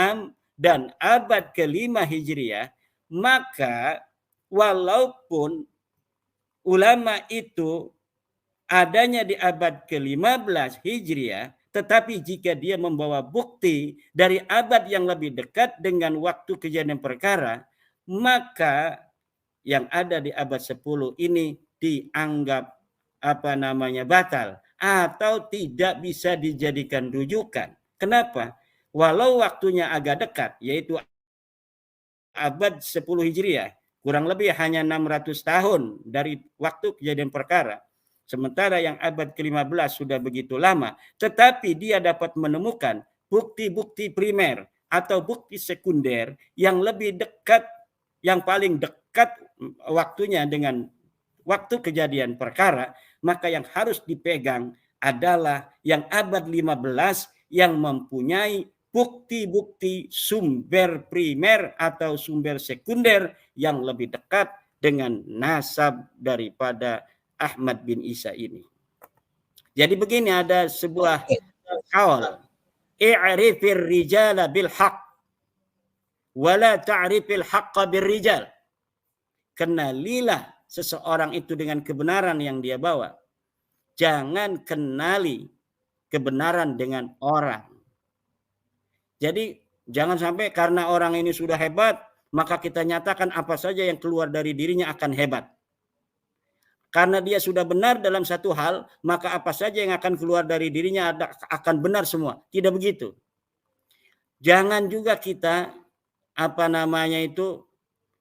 dan abad ke-5 Hijriah, maka walaupun ulama itu adanya di abad ke-15 Hijriah, tetapi jika dia membawa bukti dari abad yang lebih dekat dengan waktu kejadian perkara, maka yang ada di abad 10 ini dianggap batal atau tidak bisa dijadikan rujukan. Kenapa? Walau waktunya agak dekat, yaitu abad 10 Hijriah, kurang lebih hanya 600 tahun dari waktu kejadian perkara. Sementara yang abad ke-15 sudah begitu lama, tetapi dia dapat menemukan bukti-bukti primer atau bukti sekunder yang lebih dekat, yang paling dekat waktunya dengan waktu kejadian perkara, maka yang harus dipegang adalah yang abad 15 yang mempunyai bukti-bukti sumber primer atau sumber sekunder yang lebih dekat dengan nasab daripada Ahmad bin Isa ini. Jadi begini, ada sebuah kaul, i'rifir rijala bil haqq wala ta'rifil haqqa bir rijal. Kenalilah seseorang itu dengan kebenaran yang dia bawa. Jangan kenali kebenaran dengan orang. Jadi jangan sampai karena orang ini sudah hebat, maka kita nyatakan apa saja yang keluar dari dirinya akan hebat. Karena dia sudah benar dalam satu hal, maka apa saja yang akan keluar dari dirinya akan benar semua. Tidak begitu. Jangan juga kita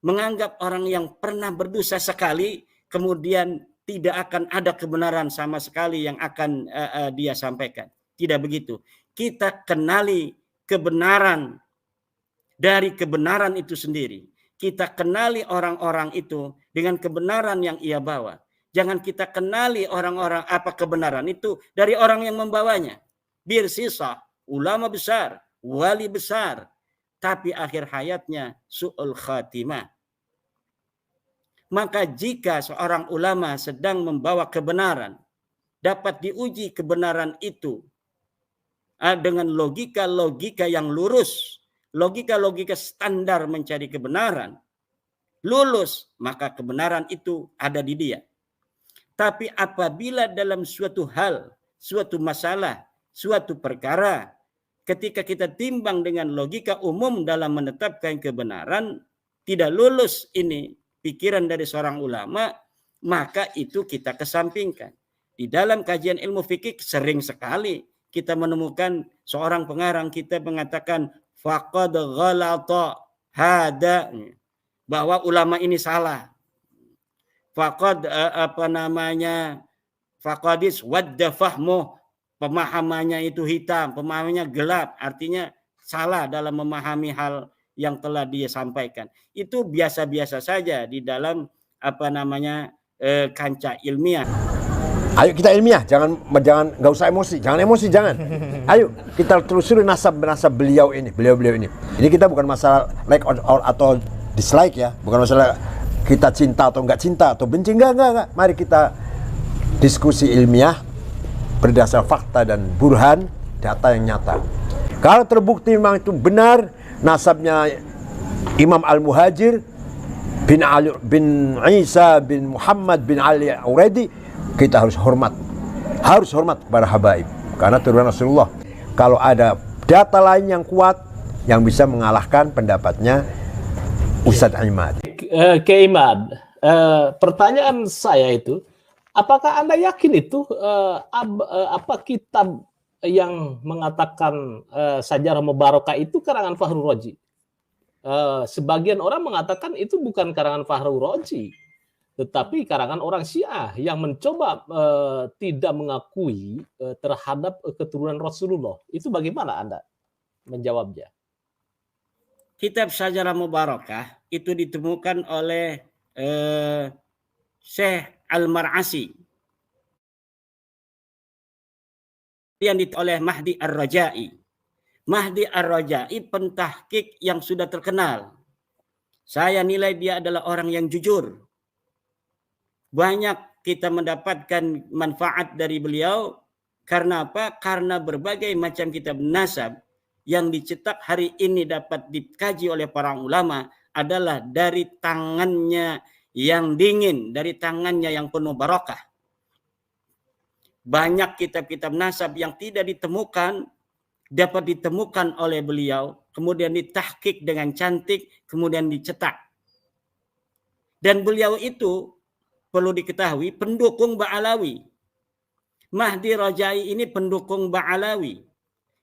menganggap orang yang pernah berdosa sekali, kemudian tidak akan ada kebenaran sama sekali yang akan dia sampaikan. Tidak begitu. Kita kenali kebenaran dari kebenaran itu sendiri. Kita kenali orang-orang itu dengan kebenaran yang ia bawa. Jangan kita kenali orang-orang kebenaran itu dari orang yang membawanya. Bir sisa, ulama besar, wali besar, tapi akhir hayatnya su'ul khatimah. Maka jika seorang ulama sedang membawa kebenaran, dapat diuji kebenaran itu dengan logika-logika yang lurus, logika-logika standar mencari kebenaran, lulus, maka kebenaran itu ada di dia. Tapi apabila dalam suatu hal, suatu masalah, suatu perkara, ketika kita timbang dengan logika umum dalam menetapkan kebenaran, tidak lulus ini pikiran dari seorang ulama, maka itu kita kesampingkan. Di dalam kajian ilmu fikih sering sekali kita menemukan seorang pengarang kita mengatakan faqad ghalata hada, bahwa ulama ini salah. Faqad faqadis wadda fahmu, pemahamannya itu hitam, pemahamannya gelap, artinya salah dalam memahami hal yang telah dia sampaikan. Itu biasa-biasa saja di dalam kancah ilmiah. Ayo kita ilmiah, jangan nggak usah emosi, jangan. Ayo kita telusuri nasab beliau ini. Ini kita bukan masalah like or atau dislike ya, bukan masalah kita cinta atau nggak cinta atau benci, enggak. Mari kita diskusi ilmiah berdasar fakta dan burhan, data yang nyata. Kalau terbukti memang itu benar nasabnya Imam Al-Muhajir bin Isa bin Muhammad bin Ali Auredi, kita harus hormat kepada habaib karena turunan Rasulullah. Kalau ada data lain yang kuat yang bisa mengalahkan pendapatnya Ustadz Imad. Imad, pertanyaan saya itu, apakah Anda yakin itu kitab yang mengatakan Sajarah Mubarakah itu karangan Fakhrul Razi? Sebagian orang mengatakan itu bukan karangan Fakhrul Razi, tetapi karangan orang Syiah yang mencoba tidak mengakui terhadap keturunan Rasulullah. Itu bagaimana Anda menjawabnya? Kitab Sajarah Mubarakah itu ditemukan oleh Syekh Al-Mar'asi yang oleh Mahdi Ar-Raja'i. Mahdi Ar-Raja'i pentahqiq yang sudah terkenal. Saya nilai dia adalah orang yang jujur. Banyak kita mendapatkan manfaat dari beliau. Karena apa? Karena berbagai macam kitab nasab yang dicetak hari ini dapat dikaji oleh para ulama adalah dari tangannya yang dingin, dari tangannya yang penuh barakah. Banyak kitab-kitab nasab yang tidak ditemukan, dapat ditemukan oleh beliau, kemudian ditahqiq dengan cantik, kemudian dicetak. Dan beliau itu perlu diketahui pendukung Ba'alawi. Mahdi Raja'i ini pendukung Ba'alawi.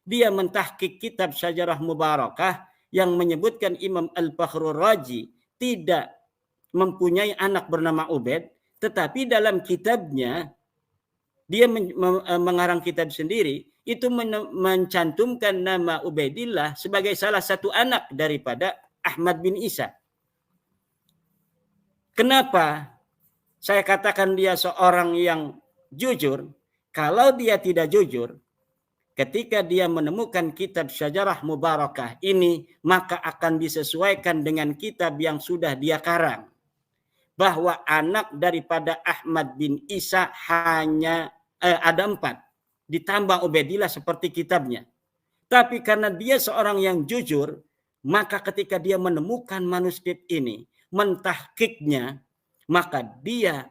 Dia mentahqiq kitab Sajarah Mubarakah yang menyebutkan Imam Al-Fakhrul Razi tidak mempunyai anak bernama Ubaid, tetapi dalam kitabnya dia mengarang kitab sendiri, itu mencantumkan nama Ubaidillah sebagai salah satu anak daripada Ahmad bin Isa. Kenapa saya katakan dia seorang yang jujur? Kalau dia tidak jujur, ketika dia menemukan kitab Sajarah Mubarakah ini, maka akan disesuaikan dengan kitab yang sudah dia karang. Bahwa anak daripada Ahmad bin Isa hanya ada 4. Ditambah Ubaidillah seperti kitabnya. Tapi karena dia seorang yang jujur, maka ketika dia menemukan manuskrip ini, mentahqiqnya, maka dia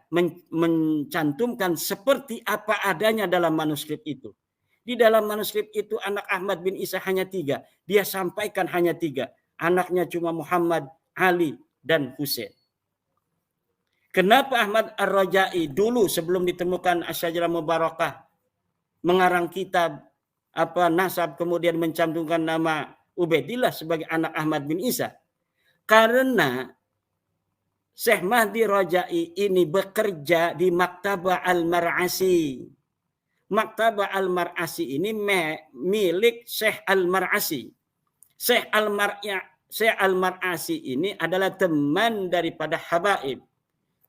mencantumkan seperti apa adanya dalam manuskrip itu. Di dalam manuskrip itu anak Ahmad bin Isa hanya 3. Dia sampaikan hanya 3. Anaknya cuma Muhammad, Ali, dan Husain. Kenapa Ahmad Ar-Raja'i dulu sebelum ditemukan Asy-Syajarah Mubarakah mengarang kitab nasab kemudian mencantumkan nama Ubaidillah sebagai anak Ahmad bin Isa? Karena Syekh Mahdi Raja'i ini bekerja di Maktabah Al-Mar'asi. Maktabah Al-Mar'asi ini milik Syekh Al-Mar'asi. Syekh Al-Mar'asi ini adalah teman daripada habaib.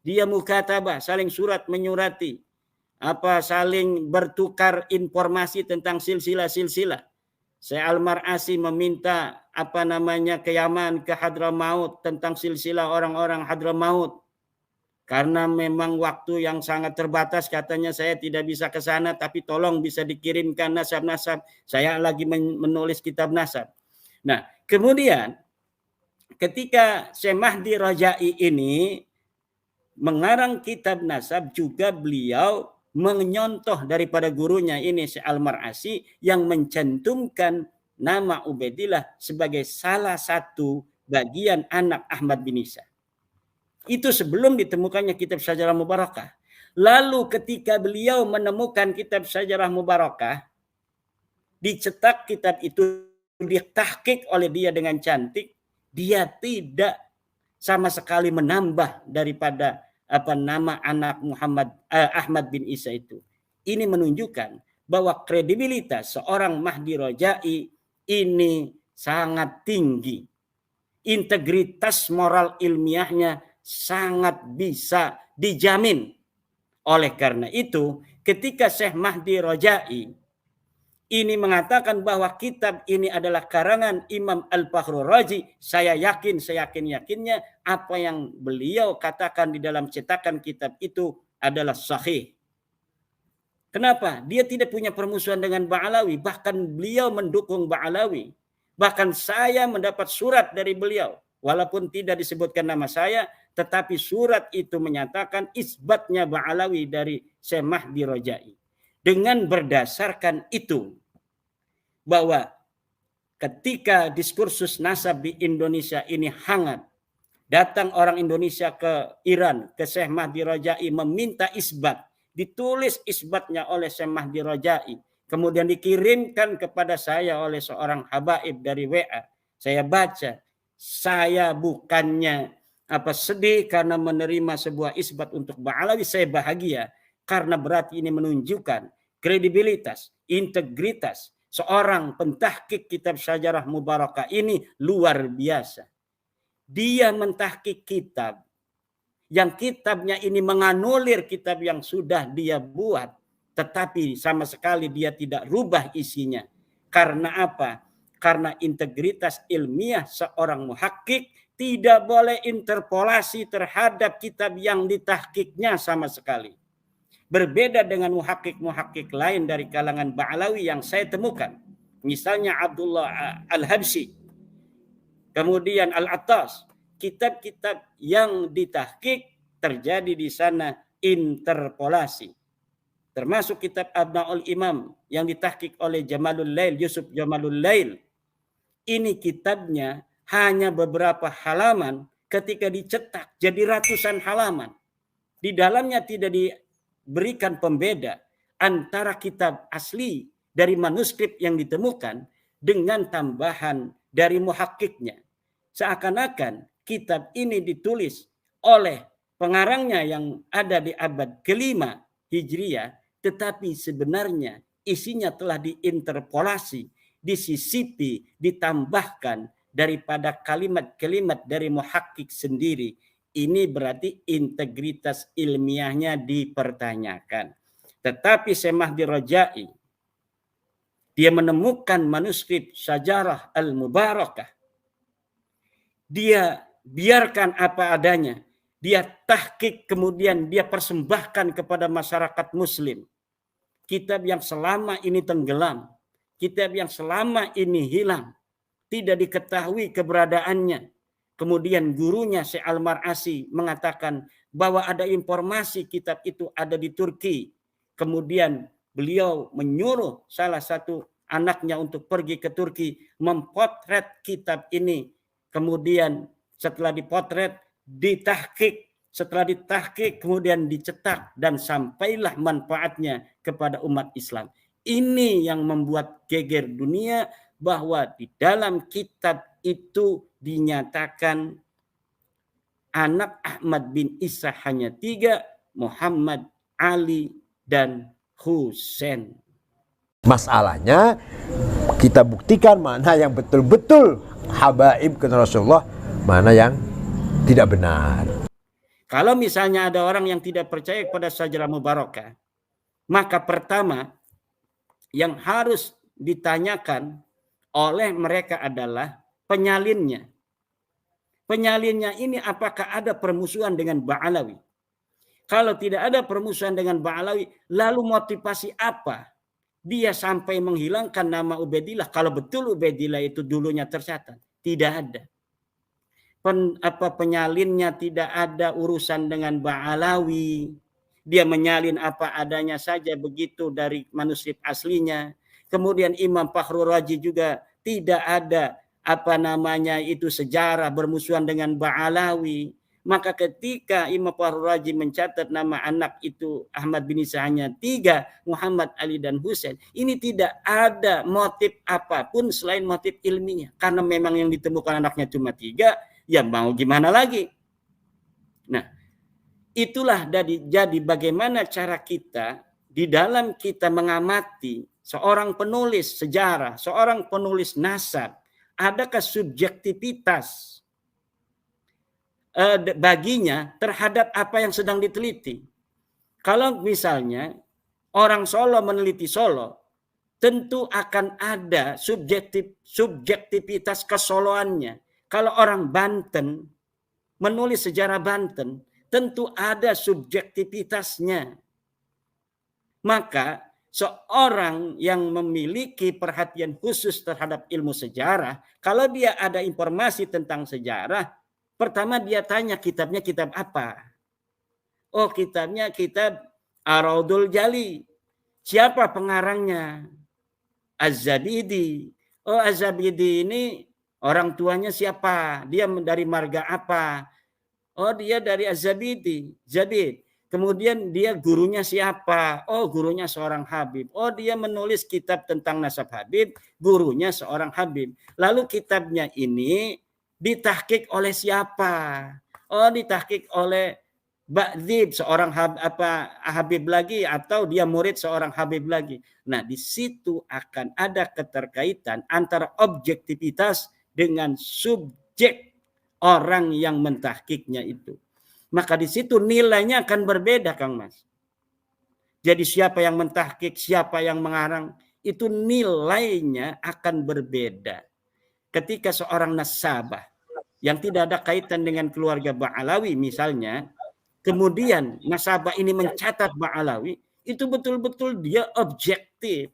Dia mukatabah, saling surat menyurati, saling bertukar informasi tentang silsilah-silsilah. Syekh Al-Mar'asi meminta ke Yaman, ke Hadramaut tentang silsilah orang-orang Hadramaut. Karena memang waktu yang sangat terbatas, katanya saya tidak bisa ke sana, tapi tolong bisa dikirimkan nasab-nasab. Saya lagi menulis kitab nasab. Nah, kemudian ketika Syekh Mahdi Raja'i ini mengarang kitab nasab, juga beliau menyontoh daripada gurunya ini Syekh Al-Mar'asi yang mencantumkan nama Ubaidillah sebagai salah satu bagian anak Ahmad bin Isa. Itu sebelum ditemukannya kitab Syajarah Mubarakah. Lalu ketika beliau menemukan kitab Syajarah Mubarakah, dicetak kitab itu, ditahqiq oleh dia dengan cantik, dia tidak sama sekali menambah daripada nama anak Ahmad bin Isa itu. Ini menunjukkan bahwa kredibilitas seorang Mahdi Raja'i ini sangat tinggi. Integritas moral ilmiahnya sangat bisa dijamin. Oleh karena itu, ketika Syekh Mahdi Raja'i ini mengatakan bahwa kitab ini adalah karangan Imam Al-Fakhrur Razi, saya yakinnya apa yang beliau katakan di dalam cetakan kitab itu adalah sahih. Kenapa? Dia tidak punya permusuhan dengan Ba'alawi, bahkan beliau mendukung Ba'alawi. Bahkan saya mendapat surat dari beliau, walaupun tidak disebutkan nama saya, tetapi surat itu menyatakan isbatnya Ba'alawi dari Syekh Mahdi Raja'i. Dengan berdasarkan itu, bahwa ketika diskursus nasab di Indonesia ini hangat, datang orang Indonesia ke Iran, ke Syekh Mahdi Raja'i meminta isbat, ditulis isbatnya oleh Syekh Mahdi Raja'i, kemudian dikirimkan kepada saya oleh seorang habaib dari WA. Saya baca, saya bukannya sedih karena menerima sebuah isbat untuk Ba'alawi, saya bahagia karena berarti ini menunjukkan kredibilitas, integritas seorang pentahqiq kitab Syajarah Mubarakah ini luar biasa. Dia mentahqiq kitab yang kitabnya ini menganulir kitab yang sudah dia buat, tetapi sama sekali dia tidak rubah isinya. Karena apa? Karena integritas ilmiah seorang muhakkik tidak boleh interpolasi terhadap kitab yang ditahqiqnya sama sekali. Berbeda dengan muhakkik-muhakkik lain dari kalangan Ba'alawi yang saya temukan. Misalnya Abdullah Al-Habsyi, kemudian Al-Attas. Kitab-kitab yang ditahqiq terjadi di sana interpolasi. Termasuk kitab Abnaul Imam yang ditahqiq oleh Jamalul Lail, Yusuf Jamalul Lail. Ini kitabnya hanya beberapa halaman, ketika dicetak jadi ratusan halaman. Di dalamnya tidak diberikan pembeda antara kitab asli dari manuskrip yang ditemukan dengan tambahan dari muhakkiknya. Seakan-akan kitab ini ditulis oleh pengarangnya yang ada di abad ke-5 Hijriah, tetapi sebenarnya isinya telah diinterpolasi, disisipi, ditambahkan daripada kalimat-kalimat dari muhakkik sendiri. Ini berarti integritas ilmiahnya dipertanyakan. Tetapi Syekh Mahdi Raja'i, dia menemukan manuskrip Syajarah Al-Mubarakah. Dia biarkan apa adanya. Dia tahqiq, kemudian dia persembahkan kepada masyarakat muslim. Kitab yang selama ini tenggelam, kitab yang selama ini hilang, tidak diketahui keberadaannya. Kemudian gurunya Syekh Al-Mar'asi mengatakan bahwa ada informasi kitab itu ada di Turki. Kemudian beliau menyuruh salah satu anaknya untuk pergi ke Turki, mempotret kitab ini. Kemudian setelah dipotret, ditahqiq. Setelah ditahqiq, kemudian dicetak, dan sampailah manfaatnya kepada umat Islam. Ini yang membuat geger dunia, bahwa di dalam kitab itu dinyatakan anak Ahmad bin Isa hanya 3, Muhammad, Ali, dan Husain. Masalahnya kita buktikan mana yang betul-betul habaib ke Rasulullah, mana yang tidak benar. Kalau misalnya ada orang yang tidak percaya kepada Syajarah Mubarakah, maka pertama yang harus ditanyakan oleh mereka adalah penyalinnya. Penyalinnya ini apakah ada permusuhan dengan Ba'alawi? Kalau tidak ada permusuhan dengan Ba'alawi, lalu motivasi apa dia sampai menghilangkan nama Ubaidillah? Kalau betul Ubaidillah itu dulunya tercatat, tidak ada. penyalinnya tidak ada urusan dengan Ba'alawi. Dia menyalin apa adanya saja begitu dari manuskrip aslinya. Kemudian Imam Fakhrul Razi juga tidak ada sejarah bermusuhan dengan Ba'alawi. Maka ketika Imam Fakhrul Razi mencatat nama anak itu Ahmad bin Isa hanya 3, Muhammad, Ali, dan Husain, ini tidak ada motif apapun selain motif ilmiah. Karena memang yang ditemukan anaknya cuma 3, ya mau gimana lagi. Nah, itulah jadi bagaimana cara kita di dalam kita mengamati seorang penulis sejarah, seorang penulis nasab, adakah subjektivitas baginya terhadap apa yang sedang diteliti. Kalau misalnya orang Solo meneliti Solo, tentu akan ada subjektivitas kesoloannya. Kalau orang Banten menulis sejarah Banten, tentu ada subjektivitasnya. Maka seorang yang memiliki perhatian khusus terhadap ilmu sejarah, kalau dia ada informasi tentang sejarah, pertama dia tanya kitabnya kitab apa. Oh, kitabnya kitab Ar-Raudul Jali. Siapa pengarangnya? Az-Zabidi. Oh, Az-Zabidi ini orang tuanya siapa? Dia dari marga apa? Oh, dia dari Az-Zabidi. Zabid. Kemudian dia gurunya siapa? Oh, gurunya seorang Habib. Oh, dia menulis kitab tentang nasab Habib, gurunya seorang Habib. Lalu kitabnya ini ditahqiq oleh siapa? Oh, ditahqiq oleh Ba'dzib, seorang Habib lagi, atau dia murid seorang Habib lagi. Nah, di situ akan ada keterkaitan antara objektivitas dengan subjek orang yang mentahqiqnya itu. Maka di situ nilainya akan berbeda, Kang Mas. Jadi siapa yang mentahqiq, siapa yang mengarang, itu nilainya akan berbeda. Ketika seorang nasabah yang tidak ada kaitan dengan keluarga Ba'alawi misalnya, kemudian nasabah ini mencatat Ba'alawi, itu betul-betul dia objektif.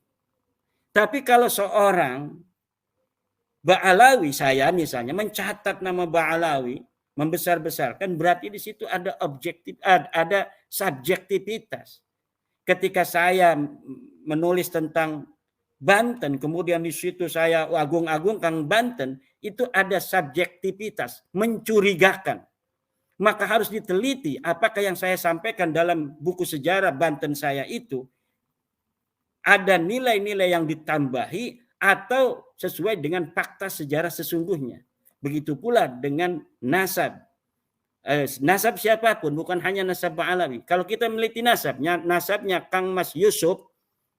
Tapi kalau seorang Ba'alawi, saya misalnya mencatat nama Ba'alawi, membesar-besarkan, berarti di situ ada ada subjektivitas. Ketika saya menulis tentang Banten, kemudian di situ saya agung-agungkan Banten, itu ada subjektivitas, mencurigakan. Maka harus diteliti apakah yang saya sampaikan dalam buku sejarah Banten saya itu ada nilai-nilai yang ditambahi atau sesuai dengan fakta sejarah sesungguhnya. Begitu pula dengan nasab. Nasab siapapun, bukan hanya nasab Ba'alawi. Kalau kita meliti nasabnya Kang Mas Yusuf,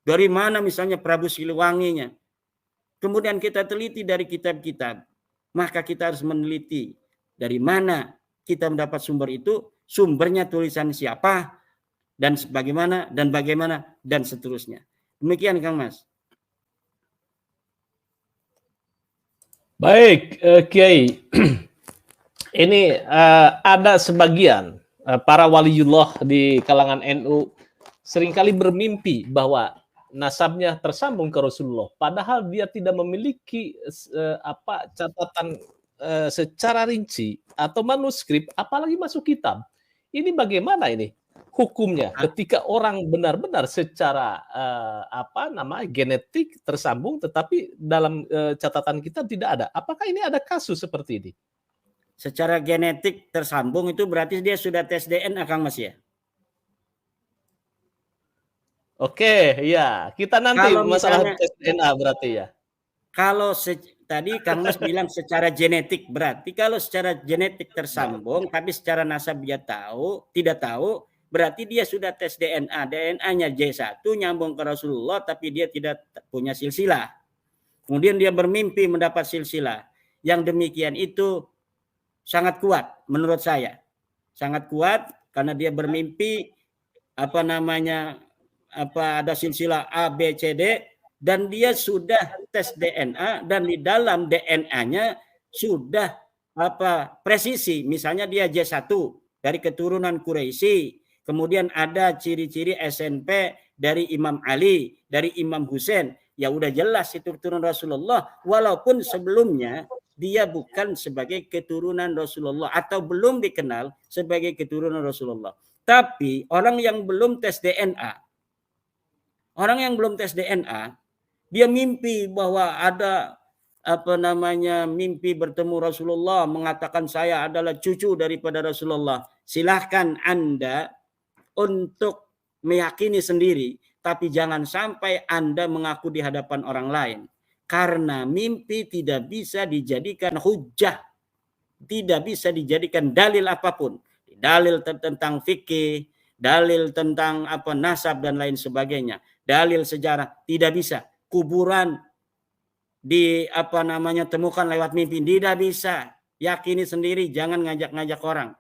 dari mana misalnya Prabu Siliwanginya. Kemudian kita teliti dari kitab-kitab. Maka kita harus meneliti dari mana kita mendapat sumber itu, sumbernya tulisan siapa, dan bagaimana, dan seterusnya. Demikian, Kang Mas. Baik, Kiai. Ini ada sebagian para waliullah di kalangan NU seringkali bermimpi bahwa nasabnya tersambung ke Rasulullah, padahal dia tidak memiliki catatan secara rinci atau manuskrip, apalagi masuk kitab. Ini bagaimana ini hukumnya ketika orang benar-benar secara genetik tersambung, tetapi dalam catatan kitab tidak ada? Apakah ini ada kasus seperti ini? Secara genetik tersambung itu berarti dia sudah tes DNA, Kang Mas ya? Oke, ya. Kita nanti kalau masalah tes DNA berarti ya. Kalau tadi Kang Mas bilang secara genetik, berarti kalau secara genetik tersambung, tapi secara nasab dia tidak tahu, berarti dia sudah tes DNA. DNA-nya J1 nyambung ke Rasulullah, tapi dia tidak punya silsilah. Kemudian dia bermimpi mendapat silsilah. Yang demikian itu sangat kuat menurut saya. Sangat kuat karena dia bermimpi ada silsilah A, B, C, D, dan dia sudah tes DNA, dan di dalam DNA-nya sudah presisi. Misalnya dia J1 dari keturunan Quraisy, kemudian ada ciri-ciri SNP dari Imam Ali, dari Imam Husain. Ya udah jelas itu keturunan Rasulullah, walaupun sebelumnya dia bukan sebagai keturunan Rasulullah atau belum dikenal sebagai keturunan Rasulullah. Tapi orang yang belum tes DNA, dia mimpi bahwa ada mimpi bertemu Rasulullah, mengatakan saya adalah cucu daripada Rasulullah. Silahkan Anda untuk meyakini sendiri, tapi jangan sampai Anda mengaku di hadapan orang lain. Karena mimpi tidak bisa dijadikan hujjah, tidak bisa dijadikan dalil apapun. Dalil tentang fikih, dalil tentang nasab dan lain sebagainya, dalil sejarah tidak bisa. Kuburan temukan lewat mimpi tidak bisa. Yakini sendiri, jangan ngajak-ngajak orang.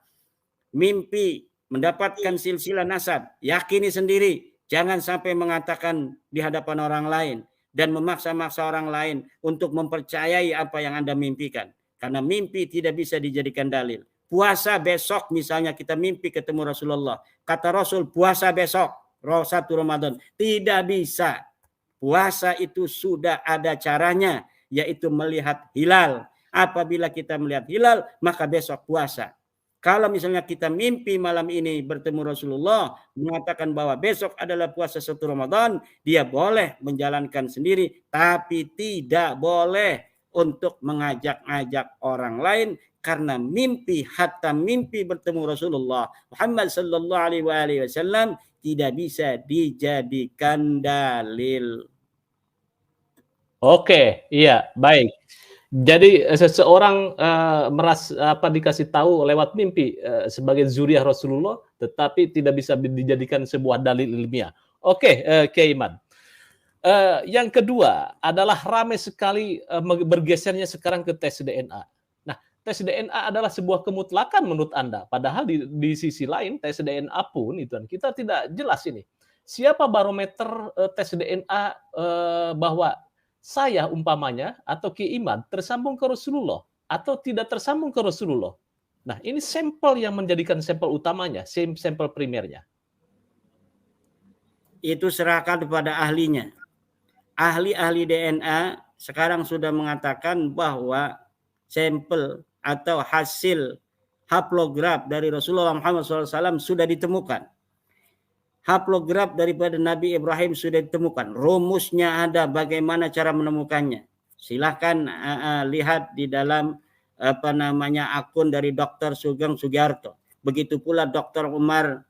Mimpi mendapatkan silsilah nasab, yakini sendiri, jangan sampai mengatakan di hadapan orang lain dan memaksa-maksa orang lain untuk mempercayai apa yang Anda mimpikan. Karena mimpi tidak bisa dijadikan dalil. Puasa besok misalnya kita mimpi ketemu Rasulullah. Kata Rasul puasa besok, 1 Ramadan. Tidak bisa. Puasa itu sudah ada caranya, yaitu melihat hilal. Apabila kita melihat hilal, maka besok puasa. Kalau misalnya kita mimpi malam ini bertemu Rasulullah, mengatakan bahwa besok adalah puasa 1 Ramadan, dia boleh menjalankan sendiri, tapi tidak boleh untuk mengajak-ngajak orang lain, karena mimpi, hatta mimpi bertemu Rasulullah Muhammad sallallahu alaihi wasallam tidak bisa dijadikan dalil. Oke, iya, baik. Jadi seseorang merasa dikasih tahu lewat mimpi sebagai zuriyah Rasulullah, tetapi tidak bisa dijadikan sebuah dalil ilmiah. Oke, Kiai Iman. Yang kedua adalah ramai sekali bergesernya sekarang ke tes DNA. Nah, tes DNA adalah sebuah kemutlakan menurut Anda. Padahal di sisi lain tes DNA pun itu kita tidak jelas ini. Siapa barometer tes DNA bahwa saya umpamanya atau Ki Iman tersambung ke Rasulullah atau tidak tersambung ke Rasulullah. Nah, ini sampel yang menjadikan sampel utamanya, sampel primernya. Itu serahkan kepada ahlinya. Ahli-ahli DNA sekarang sudah mengatakan bahwa sampel atau hasil haplograf dari Rasulullah Muhammad SAW sudah ditemukan. Haplograf daripada Nabi Ibrahim sudah ditemukan. Rumusnya ada, bagaimana cara menemukannya. Silahkan lihat di dalam akun dari Dr. Sugeng Sugiharto. Begitu pula Dr. Umar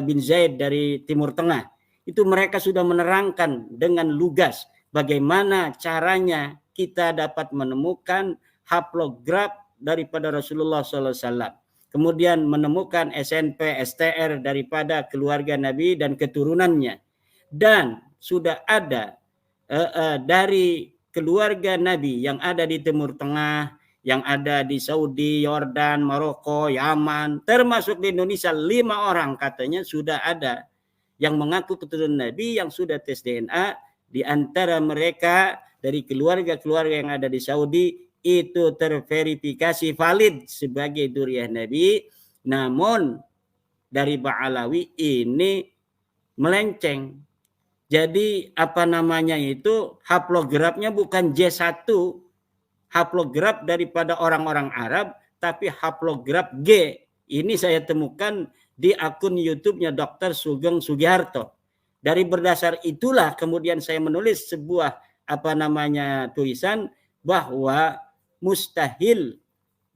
bin Zaid dari Timur Tengah. Itu mereka sudah menerangkan dengan lugas bagaimana caranya kita dapat menemukan haplograf daripada Rasulullah SAW. Kemudian menemukan SNP, STR daripada keluarga Nabi dan keturunannya. Dan sudah ada dari keluarga Nabi yang ada di Timur Tengah, yang ada di Saudi, Yordan, Maroko, Yaman, termasuk di Indonesia 5 orang katanya sudah ada yang mengaku keturunan Nabi yang sudah tes DNA. Di antara mereka dari keluarga-keluarga yang ada di Saudi itu terverifikasi valid sebagai dzurriyyah Nabi, namun dari Ba'alawi ini melenceng. Jadi haplografnya bukan J1 haplograf daripada orang-orang Arab, tapi haplograf G. Ini saya temukan di akun YouTube-nya Dr. Sugeng Sugiharto. Dari berdasar itulah kemudian saya menulis sebuah tulisan bahwa mustahil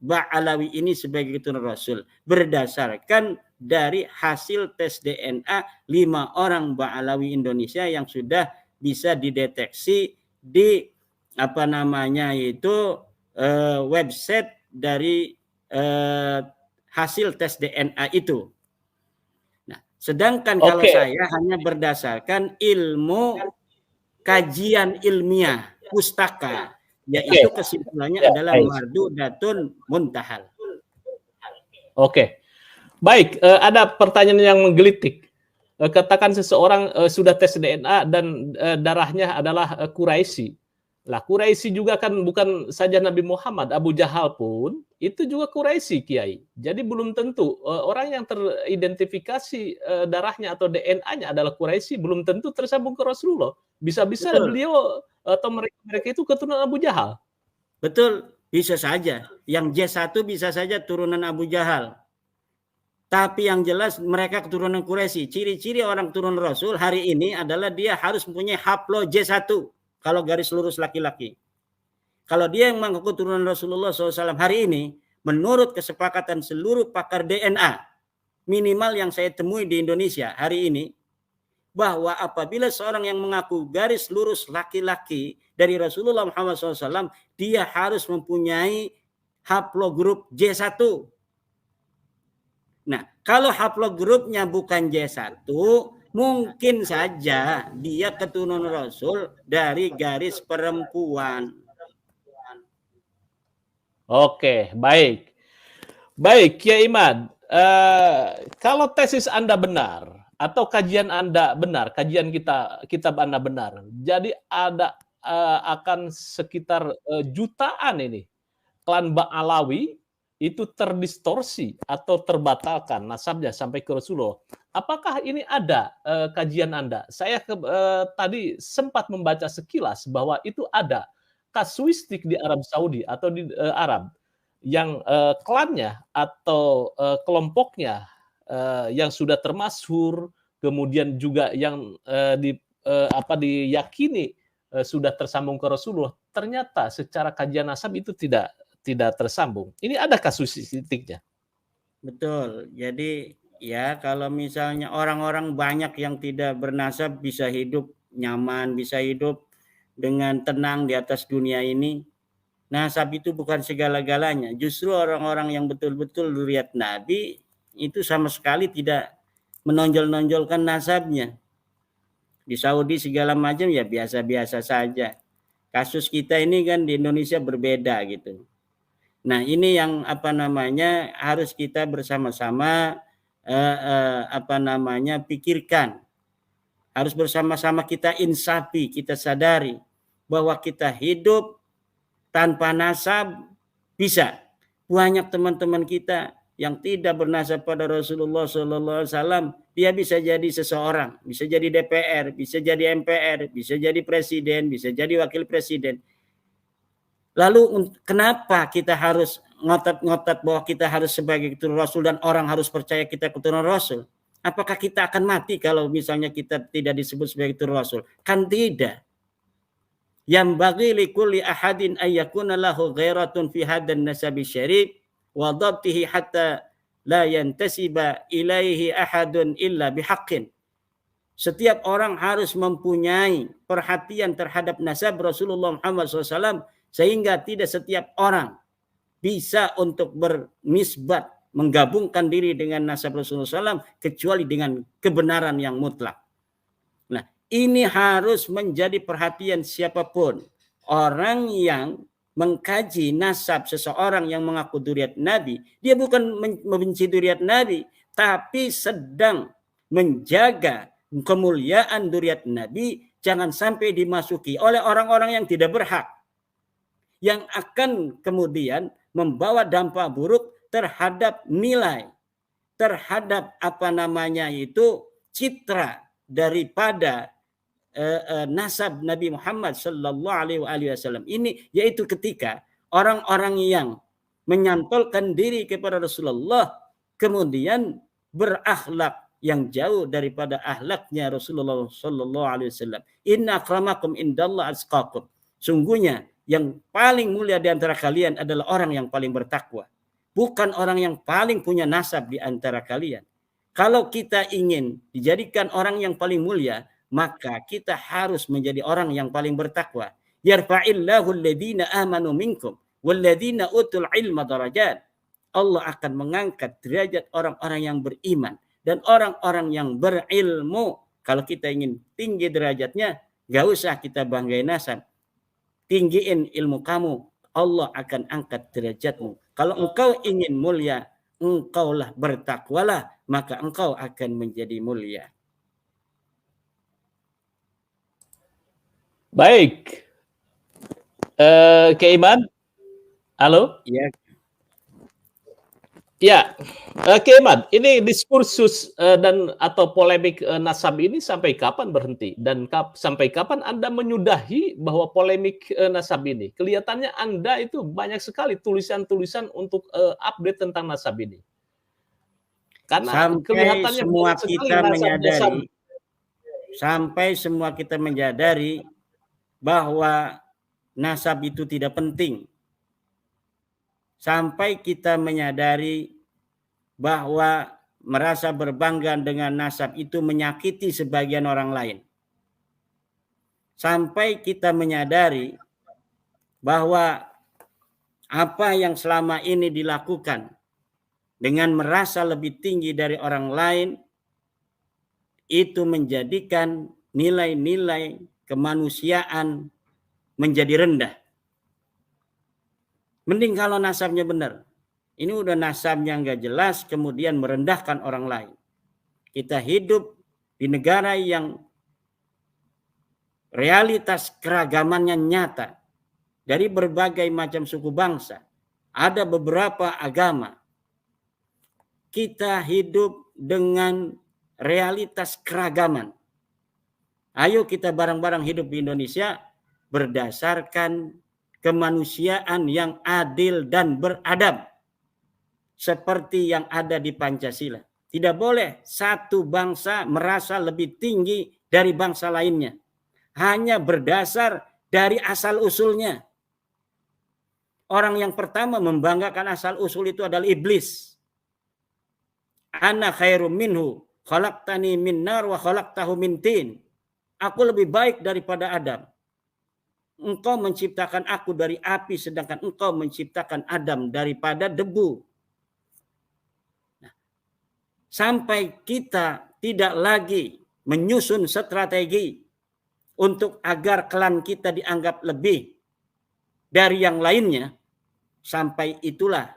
Ba'alawi ini sebagai keturunan Rasul berdasarkan dari hasil tes DNA 5 orang Ba'alawi Indonesia yang sudah bisa dideteksi di website dari hasil tes DNA itu. Nah, sedangkan kalau saya hanya berdasarkan ilmu kajian ilmiah pustaka, yaitu kesimpulannya adalah mardudatun muntahal. Oke. Baik, ada pertanyaan yang menggelitik. Katakan seseorang sudah tes DNA dan darahnya adalah Quraisy. Lah, Quraisy juga kan bukan saja Nabi Muhammad, Abu Jahal pun itu juga Quraisy, Kiai. Jadi belum tentu orang yang teridentifikasi darahnya atau DNA-nya adalah Quraisy belum tentu tersambung ke Rasulullah. Bisa-bisa beliau atau mereka itu keturunan Abu Jahal. Betul, Bisa saja. Yang J1 bisa saja turunan Abu Jahal. Tapi yang jelas mereka keturunan Quraisy. Ciri-ciri orang turunan Rasul hari ini adalah dia harus mempunyai haplo J1 kalau garis lurus laki-laki. Kalau dia yang mengaku turunan Rasulullah SAW hari ini, menurut kesepakatan seluruh pakar DNA, minimal yang saya temui di Indonesia hari ini, bahwa apabila seorang yang mengaku garis lurus laki-laki dari Rasulullah Muhammad SAW, dia harus mempunyai haplogrup J1. Nah, kalau haplogrupnya bukan J1, mungkin saja dia keturunan Rasul dari garis perempuan. Oke, baik. Baik, Kiai Iman. Kalau tesis Anda benar atau kajian Anda benar, kajian kitab Anda benar, jadi ada akan sekitar jutaan ini klan Ba'alawi itu terdistorsi atau terbatalkan nasabnya sampai ke Rasulullah. Apakah ini ada kajian Anda? Saya tadi sempat membaca sekilas bahwa itu ada kasuistik di Arab Saudi atau di Arab yang klannya atau kelompoknya yang sudah termasyhur, kemudian juga yang diyakini sudah tersambung ke Rasulullah, ternyata secara kajian nasab itu tidak tersambung. Ini ada kasuistiknya. Betul. Jadi ya kalau misalnya orang-orang banyak yang tidak bernasab bisa hidup nyaman, bisa hidup dengan tenang di atas dunia ini. Nasab itu bukan segala-galanya. Justru orang-orang yang betul-betul zuriat Nabi itu sama sekali tidak menonjol-nonjolkan nasabnya. Di Saudi segala macam ya biasa-biasa saja. Kasus kita ini kan di Indonesia berbeda gitu. Nah, ini yang harus kita bersama-sama pikirkan. Harus bersama-sama kita insafi, kita sadari bahwa kita hidup tanpa nasab bisa. Banyak teman-teman kita yang tidak bernasab pada Rasulullah SAW, dia bisa jadi seseorang, bisa jadi DPR, bisa jadi MPR, bisa jadi presiden, bisa jadi wakil presiden. Lalu kenapa kita harus ngotot-ngotot bahwa kita harus sebagai keturunan Rasul dan orang harus percaya kita keturunan Rasul? Apakah kita akan mati kalau misalnya kita tidak disebut sebagai keturunan Rasul? Kan tidak. Yang bagi likulli ahadin ayyakuna lahu ghairatun fi hadan nasabi syarif wa dhabtihi hatta la yantasiba ilaihi ahadun illa bihaqqin. Setiap orang harus mempunyai perhatian terhadap nasab Rasulullah Muhammad SAW sehingga tidak setiap orang bisa untuk bernisbat menggabungkan diri dengan nasab Rasulullah SAW kecuali dengan kebenaran yang mutlak. Nah, ini harus menjadi perhatian siapapun. Orang yang mengkaji nasab seseorang yang mengaku dzurriyyat Nabi, dia bukan membenci dzurriyyat Nabi, tapi sedang menjaga kemuliaan dzurriyyat Nabi jangan sampai dimasuki oleh orang-orang yang tidak berhak, yang akan kemudian membawa dampak buruk terhadap nilai, terhadap citra daripada nasab Nabi Muhammad sallallahu alaihi wasallam ini, yaitu ketika orang-orang yang menyantolkan diri kepada Rasulullah kemudian berakhlak yang jauh daripada akhlaknya Rasulullah sallallahu alaihi wasallam. Inna akramakum indallah atqakum. Sungguhnya yang paling mulia di antara kalian adalah orang yang paling bertakwa, bukan orang yang paling punya nasab di antara kalian. Kalau kita ingin dijadikan orang yang paling mulia, maka kita harus menjadi orang yang paling bertakwa. Yarfa'illahu alladhina amanu minkum walladhina utul ilma darajat. Allah akan mengangkat derajat orang-orang yang beriman dan orang-orang yang berilmu. Kalau kita ingin tinggi derajatnya, gak usah kita banggain nasab. Tinggiin ilmu kamu, Allah akan angkat derajatmu. Kalau engkau ingin mulia, engkaulah bertakwalah, maka engkau akan menjadi mulia. Baik, Kiai Iman, halo? Ya. Ya, oke, Iman. Ini diskursus dan atau polemik nasab ini sampai kapan berhenti? Dan sampai kapan Anda menyudahi bahwa polemik nasab ini? Kelihatannya Anda itu banyak sekali tulisan-tulisan untuk update tentang nasab ini. Karena Sampai kelihatannya semua banyak sekali kita nasab-nasab. sampai semua kita menyadari bahwa nasab itu tidak penting. Sampai kita menyadari bahwa merasa berbangga dengan nasab itu menyakiti sebagian orang lain. Sampai kita menyadari bahwa apa yang selama ini dilakukan dengan merasa lebih tinggi dari orang lain itu menjadikan nilai-nilai kemanusiaan menjadi rendah. Mending kalau nasabnya benar. Ini udah nasabnya nggak jelas, kemudian merendahkan orang lain. Kita hidup di negara yang realitas keragamannya nyata. Dari berbagai macam suku bangsa. Ada beberapa agama. Kita hidup dengan realitas keragaman. Ayo kita bareng-bareng hidup di Indonesia berdasarkan kemanusiaan yang adil dan beradab. Seperti yang ada di Pancasila. Tidak boleh satu bangsa merasa lebih tinggi dari bangsa lainnya. Hanya berdasar dari asal-usulnya. Orang yang pertama membanggakan asal-usul itu adalah iblis. Ana khairum minhu, khalaqtani min nar wa khalaqtahu min tin. Aku lebih baik daripada Adam. Engkau menciptakan aku dari api, sedangkan engkau menciptakan Adam daripada debu. Sampai kita tidak lagi menyusun strategi untuk agar klan kita dianggap lebih dari yang lainnya, sampai itulah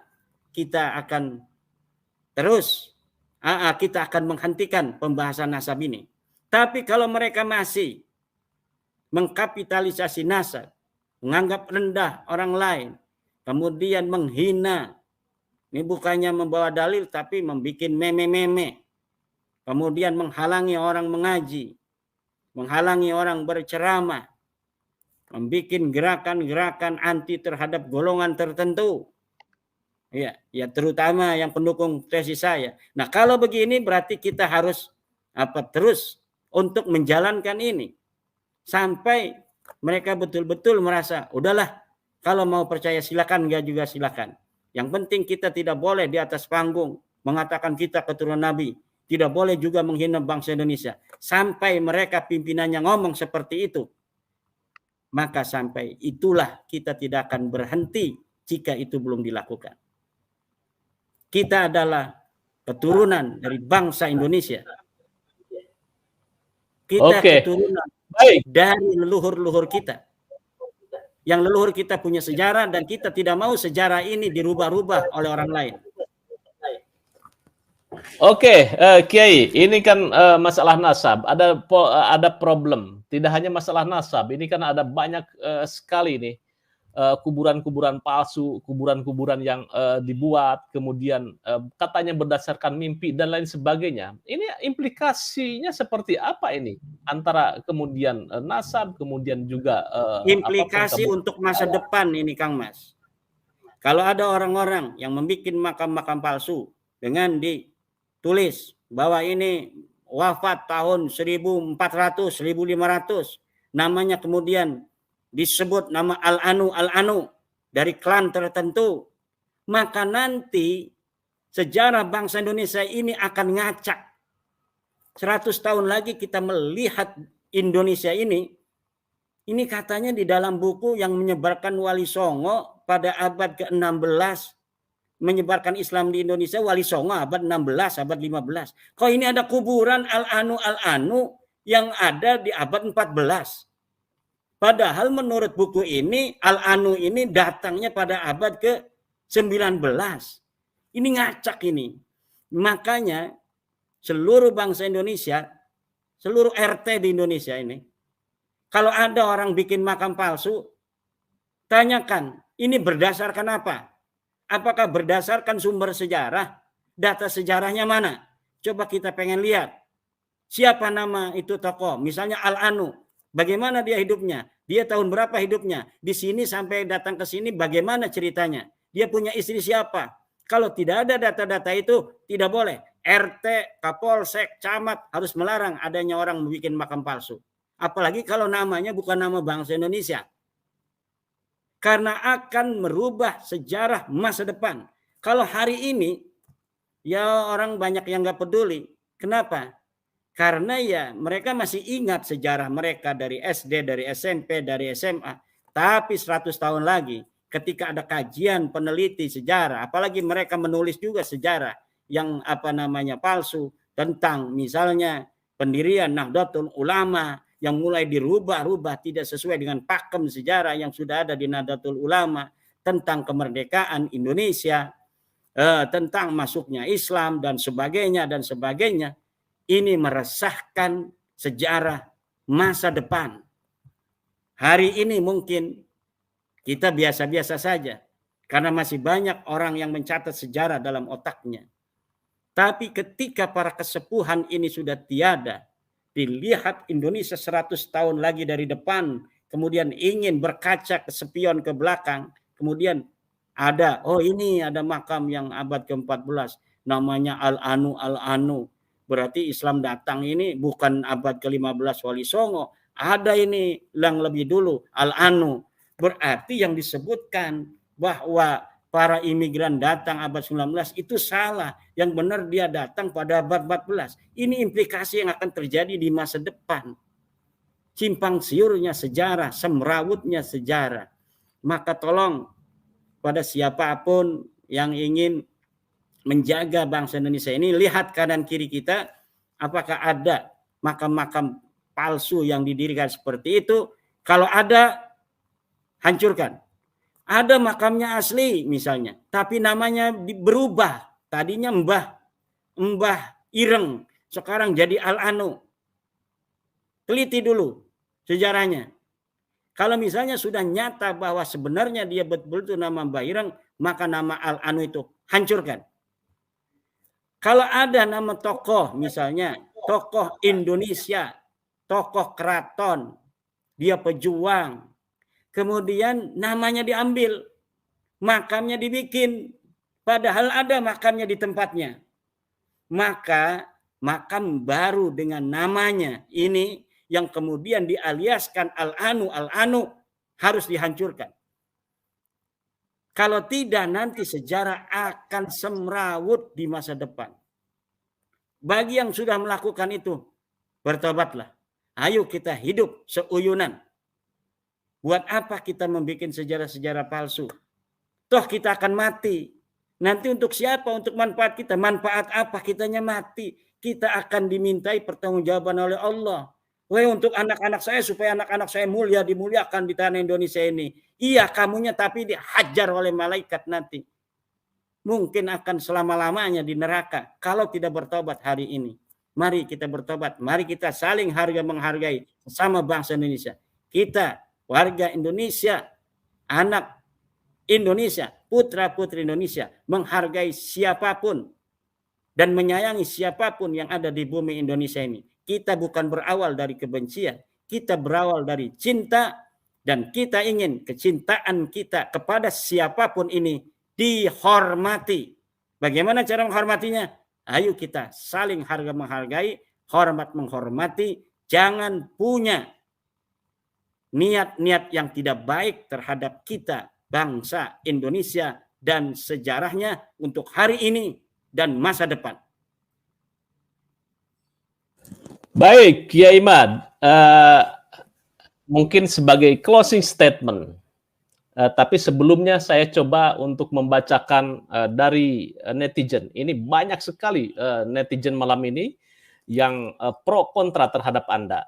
kita akan terus, kita akan menghentikan pembahasan nasab ini. Tapi kalau mereka masih mengkapitalisasi nasab, menganggap rendah orang lain, kemudian menghina, ini bukannya membawa dalil tapi membuat meme-meme. Kemudian menghalangi orang mengaji. Menghalangi orang berceramah. Membuat gerakan-gerakan anti terhadap golongan tertentu. Ya terutama yang pendukung tesis saya. Nah, kalau begini berarti kita harus terus untuk menjalankan ini. Sampai mereka betul-betul merasa, udahlah, kalau mau percaya silakan, enggak juga silakan. Yang penting kita tidak boleh di atas panggung mengatakan kita keturunan Nabi. Tidak boleh juga menghina bangsa Indonesia. Sampai mereka pimpinannya ngomong seperti itu. Maka sampai itulah kita tidak akan berhenti jika itu belum dilakukan. Kita adalah keturunan dari bangsa Indonesia. Kita keturunan dari leluhur-leluhur kita. Yang leluhur kita punya sejarah dan kita tidak mau sejarah ini dirubah-rubah oleh orang lain. Oke, Kiai, ini kan masalah nasab. Ada problem. Tidak hanya masalah nasab. Ini kan ada banyak sekali nih kuburan-kuburan palsu, kuburan-kuburan yang dibuat, kemudian katanya berdasarkan mimpi dan lain sebagainya. Ini implikasinya seperti apa ini? Antara kemudian nasab, kemudian juga implikasi untuk masa depan ini, Kang Mas. Kalau ada orang-orang yang membuat makam-makam palsu dengan ditulis bahwa ini wafat tahun 1400, 1500, namanya kemudian disebut nama Al-Anu dari klan tertentu, maka nanti sejarah bangsa Indonesia ini akan ngacak. 100 tahun lagi kita melihat Indonesia ini katanya di dalam buku yang menyebarkan Wali Songo pada abad ke-16, menyebarkan Islam di Indonesia, Wali Songo abad 16, abad 15. Kok ini ada kuburan Al-Anu yang ada di abad 14. Padahal menurut buku ini, Al-Anu ini datangnya pada abad ke-19. Ini ngacak ini. Makanya seluruh bangsa Indonesia, seluruh RT di Indonesia ini, kalau ada orang bikin makam palsu, tanyakan, ini berdasarkan apa? Apakah berdasarkan sumber sejarah? Data sejarahnya mana? Coba kita pengen lihat. Siapa nama itu tokoh? Misalnya Al-Anu. Bagaimana dia hidupnya? Dia tahun berapa hidupnya? Di sini sampai datang ke sini bagaimana ceritanya? Dia punya istri siapa? Kalau tidak ada data-data itu, tidak boleh. RT, Kapolsek, Camat harus melarang adanya orang membuat makam palsu. Apalagi kalau namanya bukan nama bangsa Indonesia. Karena akan merubah sejarah masa depan. Kalau hari ini, ya orang banyak yang nggak peduli. Kenapa? Karena ya mereka masih ingat sejarah mereka dari SD, dari SMP, dari SMA. Tapi 100 tahun lagi ketika ada kajian peneliti sejarah, apalagi mereka menulis juga sejarah yang palsu tentang misalnya pendirian Nahdlatul Ulama yang mulai dirubah-rubah tidak sesuai dengan pakem sejarah yang sudah ada di Nahdlatul Ulama tentang kemerdekaan Indonesia, tentang masuknya Islam dan sebagainya dan sebagainya. Ini meresahkan sejarah masa depan. Hari ini mungkin kita biasa-biasa saja karena masih banyak orang yang mencatat sejarah dalam otaknya. Tapi ketika para kesepuhan ini sudah tiada, dilihat Indonesia 100 tahun lagi dari depan, kemudian ingin berkaca ke spion ke belakang, kemudian ada, oh ini ada makam yang abad ke-14, namanya Al-Anu. Berarti Islam datang ini bukan abad ke-15 Wali Songo. Ada ini yang lebih dulu, Al-Anu. Berarti yang disebutkan bahwa para imigran datang abad 19 itu salah. Yang benar dia datang pada abad 14. Ini implikasi yang akan terjadi di masa depan. Simpang siurnya sejarah, semrawutnya sejarah. Maka tolong pada siapapun yang ingin menjaga bangsa Indonesia ini, lihat kanan kiri kita, apakah ada makam-makam palsu yang didirikan seperti itu. Kalau ada, hancurkan. Ada makamnya asli misalnya, tapi namanya berubah. Tadinya Mbah Ireng, sekarang jadi Al-Anu. Teliti dulu sejarahnya. Kalau misalnya sudah nyata bahwa sebenarnya dia betul-betul nama Mbah Ireng, maka nama Al-Anu itu hancurkan. Kalau ada nama tokoh misalnya, tokoh Indonesia, tokoh keraton, dia pejuang, kemudian namanya diambil, makamnya dibikin, padahal ada makamnya di tempatnya. Maka makam baru dengan namanya ini yang kemudian dialiaskan Al-Anu harus dihancurkan. Kalau tidak nanti sejarah akan semrawut di masa depan. Bagi yang sudah melakukan itu, bertobatlah. Ayo kita hidup seuyunan. Buat apa kita membuat sejarah-sejarah palsu? Toh kita akan mati. Nanti untuk siapa? Untuk manfaat kita. Manfaat apa? Kitanya mati. Kita akan dimintai pertanggungjawaban oleh Allah. Untuk anak-anak saya, supaya anak-anak saya mulia, dimuliakan di tanah Indonesia ini. Iya kamunya, tapi dihajar oleh malaikat nanti. Mungkin akan selama-lamanya di neraka kalau tidak bertobat hari ini. Mari kita bertobat. Mari kita saling menghargai sesama bangsa Indonesia. Kita warga Indonesia, anak Indonesia, putra-putri Indonesia, menghargai siapapun dan menyayangi siapapun yang ada di bumi Indonesia ini. Kita bukan berawal dari kebencian, kita berawal dari cinta, dan kita ingin kecintaan kita kepada siapapun ini dihormati. Bagaimana cara menghormatinya? Ayo kita saling menghargai, hormat menghormati, jangan punya niat-niat yang tidak baik terhadap kita, bangsa Indonesia dan sejarahnya untuk hari ini dan masa depan. Baik, Kiai Iman, mungkin sebagai closing statement, tapi sebelumnya saya coba untuk membacakan dari netizen. Ini banyak sekali netizen malam ini yang pro kontra terhadap Anda.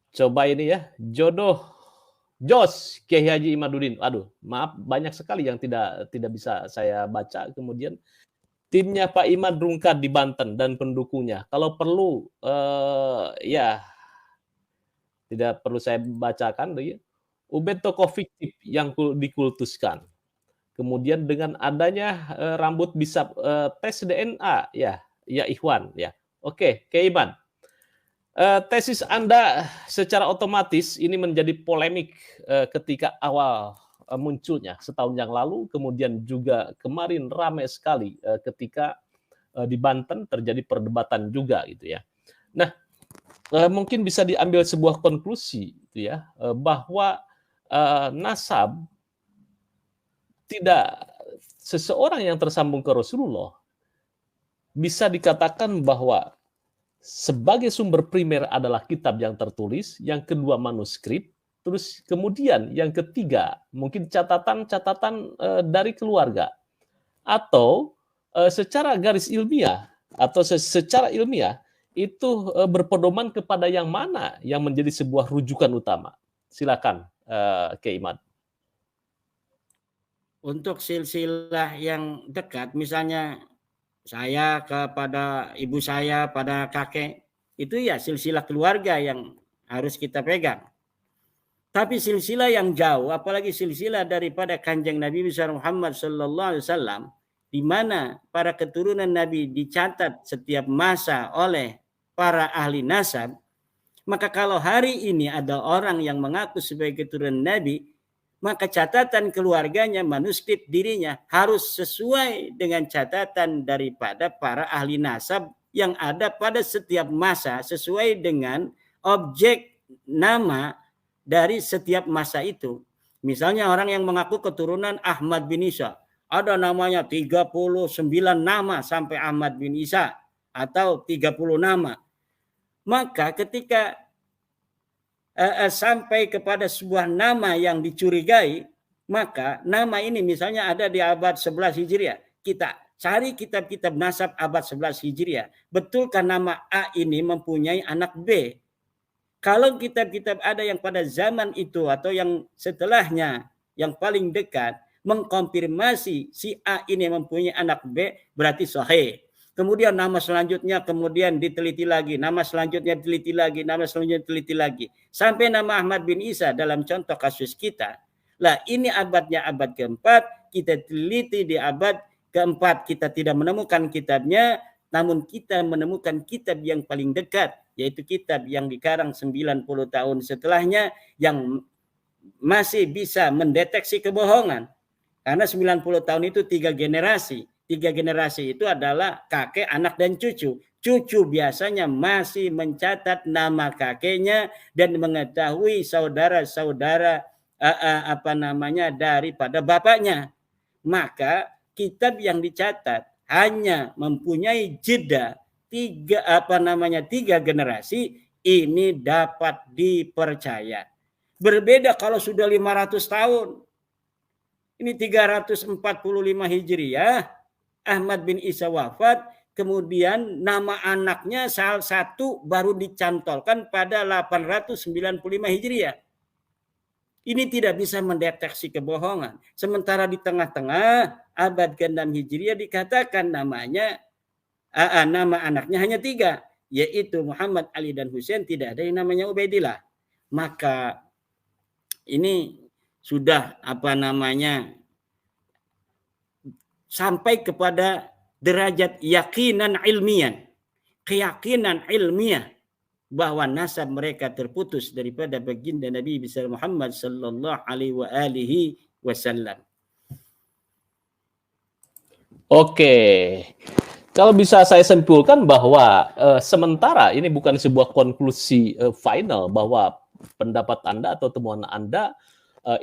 Coba ini ya, Jos Kiai Haji Imaduddin. Aduh, maaf, banyak sekali yang tidak bisa saya baca. Kemudian timnya Pak Imad Rungkat di Banten dan pendukungnya. Kalau perlu, ya tidak perlu saya bacakan. Ubed tokoh fiktif yang dikultuskan. Kemudian dengan adanya rambut bisa tes DNA, ya, ya Ikhwan, ya. Oke, Keiman. Tesis Anda secara otomatis ini menjadi polemik ketika awal munculnya setahun yang lalu, kemudian juga kemarin ramai sekali ketika di Banten terjadi perdebatan juga gitu ya. Nah, mungkin bisa diambil sebuah konklusi gitu ya, bahwa nasab tidak seseorang yang tersambung ke Rasulullah bisa dikatakan bahwa sebagai sumber primer adalah kitab yang tertulis, yang kedua manuskrip, terus kemudian yang ketiga mungkin catatan-catatan dari keluarga, atau secara garis ilmiah atau secara ilmiah itu berpedoman kepada yang mana yang menjadi sebuah rujukan utama. Silakan, Keiman. Untuk silsilah yang dekat, misalnya saya kepada ibu saya, pada kakek, itu ya silsilah keluarga yang harus kita pegang. Tapi silsilah yang jauh, apalagi silsilah daripada kanjeng Nabi besar Muhammad sallallahu alaihi wasallam, di mana para keturunan Nabi dicatat setiap masa oleh para ahli nasab, maka kalau hari ini ada orang yang mengaku sebagai keturunan Nabi, maka catatan keluarganya, manuskrip dirinya harus sesuai dengan catatan daripada para ahli nasab yang ada pada setiap masa, sesuai dengan objek nama dari setiap masa itu. Misalnya orang yang mengaku keturunan Ahmad bin Isa, ada namanya 39 nama sampai Ahmad bin Isa, atau 30 nama. Maka ketika sampai kepada sebuah nama yang dicurigai, maka nama ini misalnya ada di abad 11 Hijriah. Kita cari kitab-kitab nasab abad 11 Hijriah. Betulkah nama A ini mempunyai anak B? Kalau kitab-kitab ada yang pada zaman itu atau yang setelahnya, yang paling dekat, mengkonfirmasi si A ini mempunyai anak B, berarti sahih. Kemudian nama selanjutnya kemudian diteliti lagi, nama selanjutnya diteliti lagi, nama selanjutnya diteliti lagi. Sampai nama Ahmad bin Isa dalam contoh kasus kita. Lah ini abadnya abad keempat, kita teliti di abad keempat, kita tidak menemukan kitabnya, namun kita menemukan kitab yang paling dekat, yaitu kitab yang dikarang 90 tahun setelahnya, yang masih bisa mendeteksi kebohongan. Karena 90 tahun itu 3 generasi. 3 generasi itu adalah kakek, anak, dan cucu. Cucu biasanya masih mencatat nama kakeknya dan mengetahui saudara-saudara daripada bapaknya. Maka kitab yang dicatat hanya mempunyai jeda 3 generasi, ini dapat dipercaya. Berbeda kalau sudah 500 tahun. Ini 345 Hijriah, Ahmad bin Isa wafat, kemudian nama anaknya salah satu baru dicantolkan pada 895 Hijriah. Ini tidak bisa mendeteksi kebohongan. Sementara di tengah-tengah abad ke-6 Hijriah dikatakan namanya, nama anaknya hanya 3, yaitu Muhammad, Ali, dan Husain, tidak ada yang namanya Ubaidillah. Maka ini sudah sampai kepada derajat yakinan ilmiah, keyakinan ilmiah bahwa nasab mereka terputus daripada baginda Nabi besar Muhammad sallallahu alaihi wasallam. Oke. Kalau bisa saya simpulkan bahwa sementara ini bukan sebuah konklusi final bahwa pendapat Anda atau temuan Anda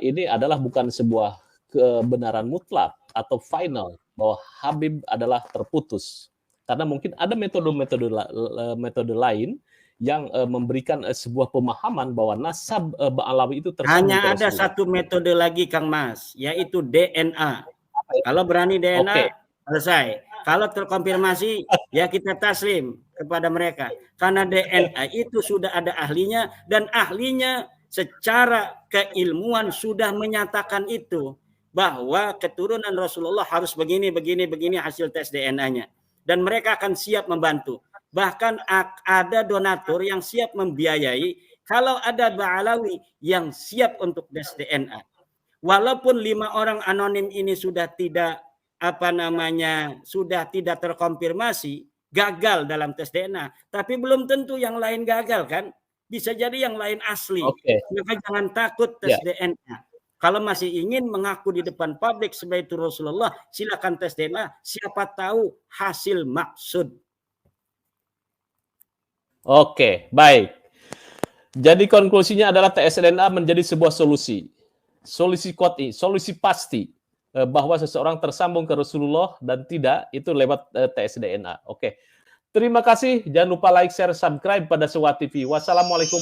ini adalah bukan sebuah kebenaran mutlak atau final bahwa Habib adalah terputus, karena mungkin ada metode lain yang memberikan sebuah pemahaman bahwa nasab Ba'alawi itu tersambung. Hanya ada satu metode lagi, Kang Mas, yaitu DNA. Kalau berani DNA, selesai. Kalau terkonfirmasi, ya kita taslim kepada mereka. Karena DNA itu sudah ada ahlinya, dan ahlinya secara keilmuan sudah menyatakan itu, bahwa keturunan Rasulullah harus begini hasil tes DNA-nya. Dan mereka akan siap membantu. Bahkan ada donatur yang siap membiayai kalau ada Ba'alawi yang siap untuk tes DNA. Walaupun 5 orang anonim ini sudah tidak sudah tidak terkonfirmasi, gagal dalam tes DNA, tapi belum tentu yang lain gagal kan? Bisa jadi yang lain asli. Oke. Maka jangan takut tes DNA. Kalau masih ingin mengaku di depan publik sebagai Rasulullah, silakan tes DNA. Siapa tahu hasil maksud. Oke, baik. Jadi konklusinya adalah tes DNA menjadi sebuah solusi. Solusi qat'i, solusi pasti bahwa seseorang tersambung ke Rasulullah dan tidak itu lewat tes DNA. Oke. Terima kasih. Jangan lupa like, share, subscribe pada Sewa TV. Wassalamualaikum.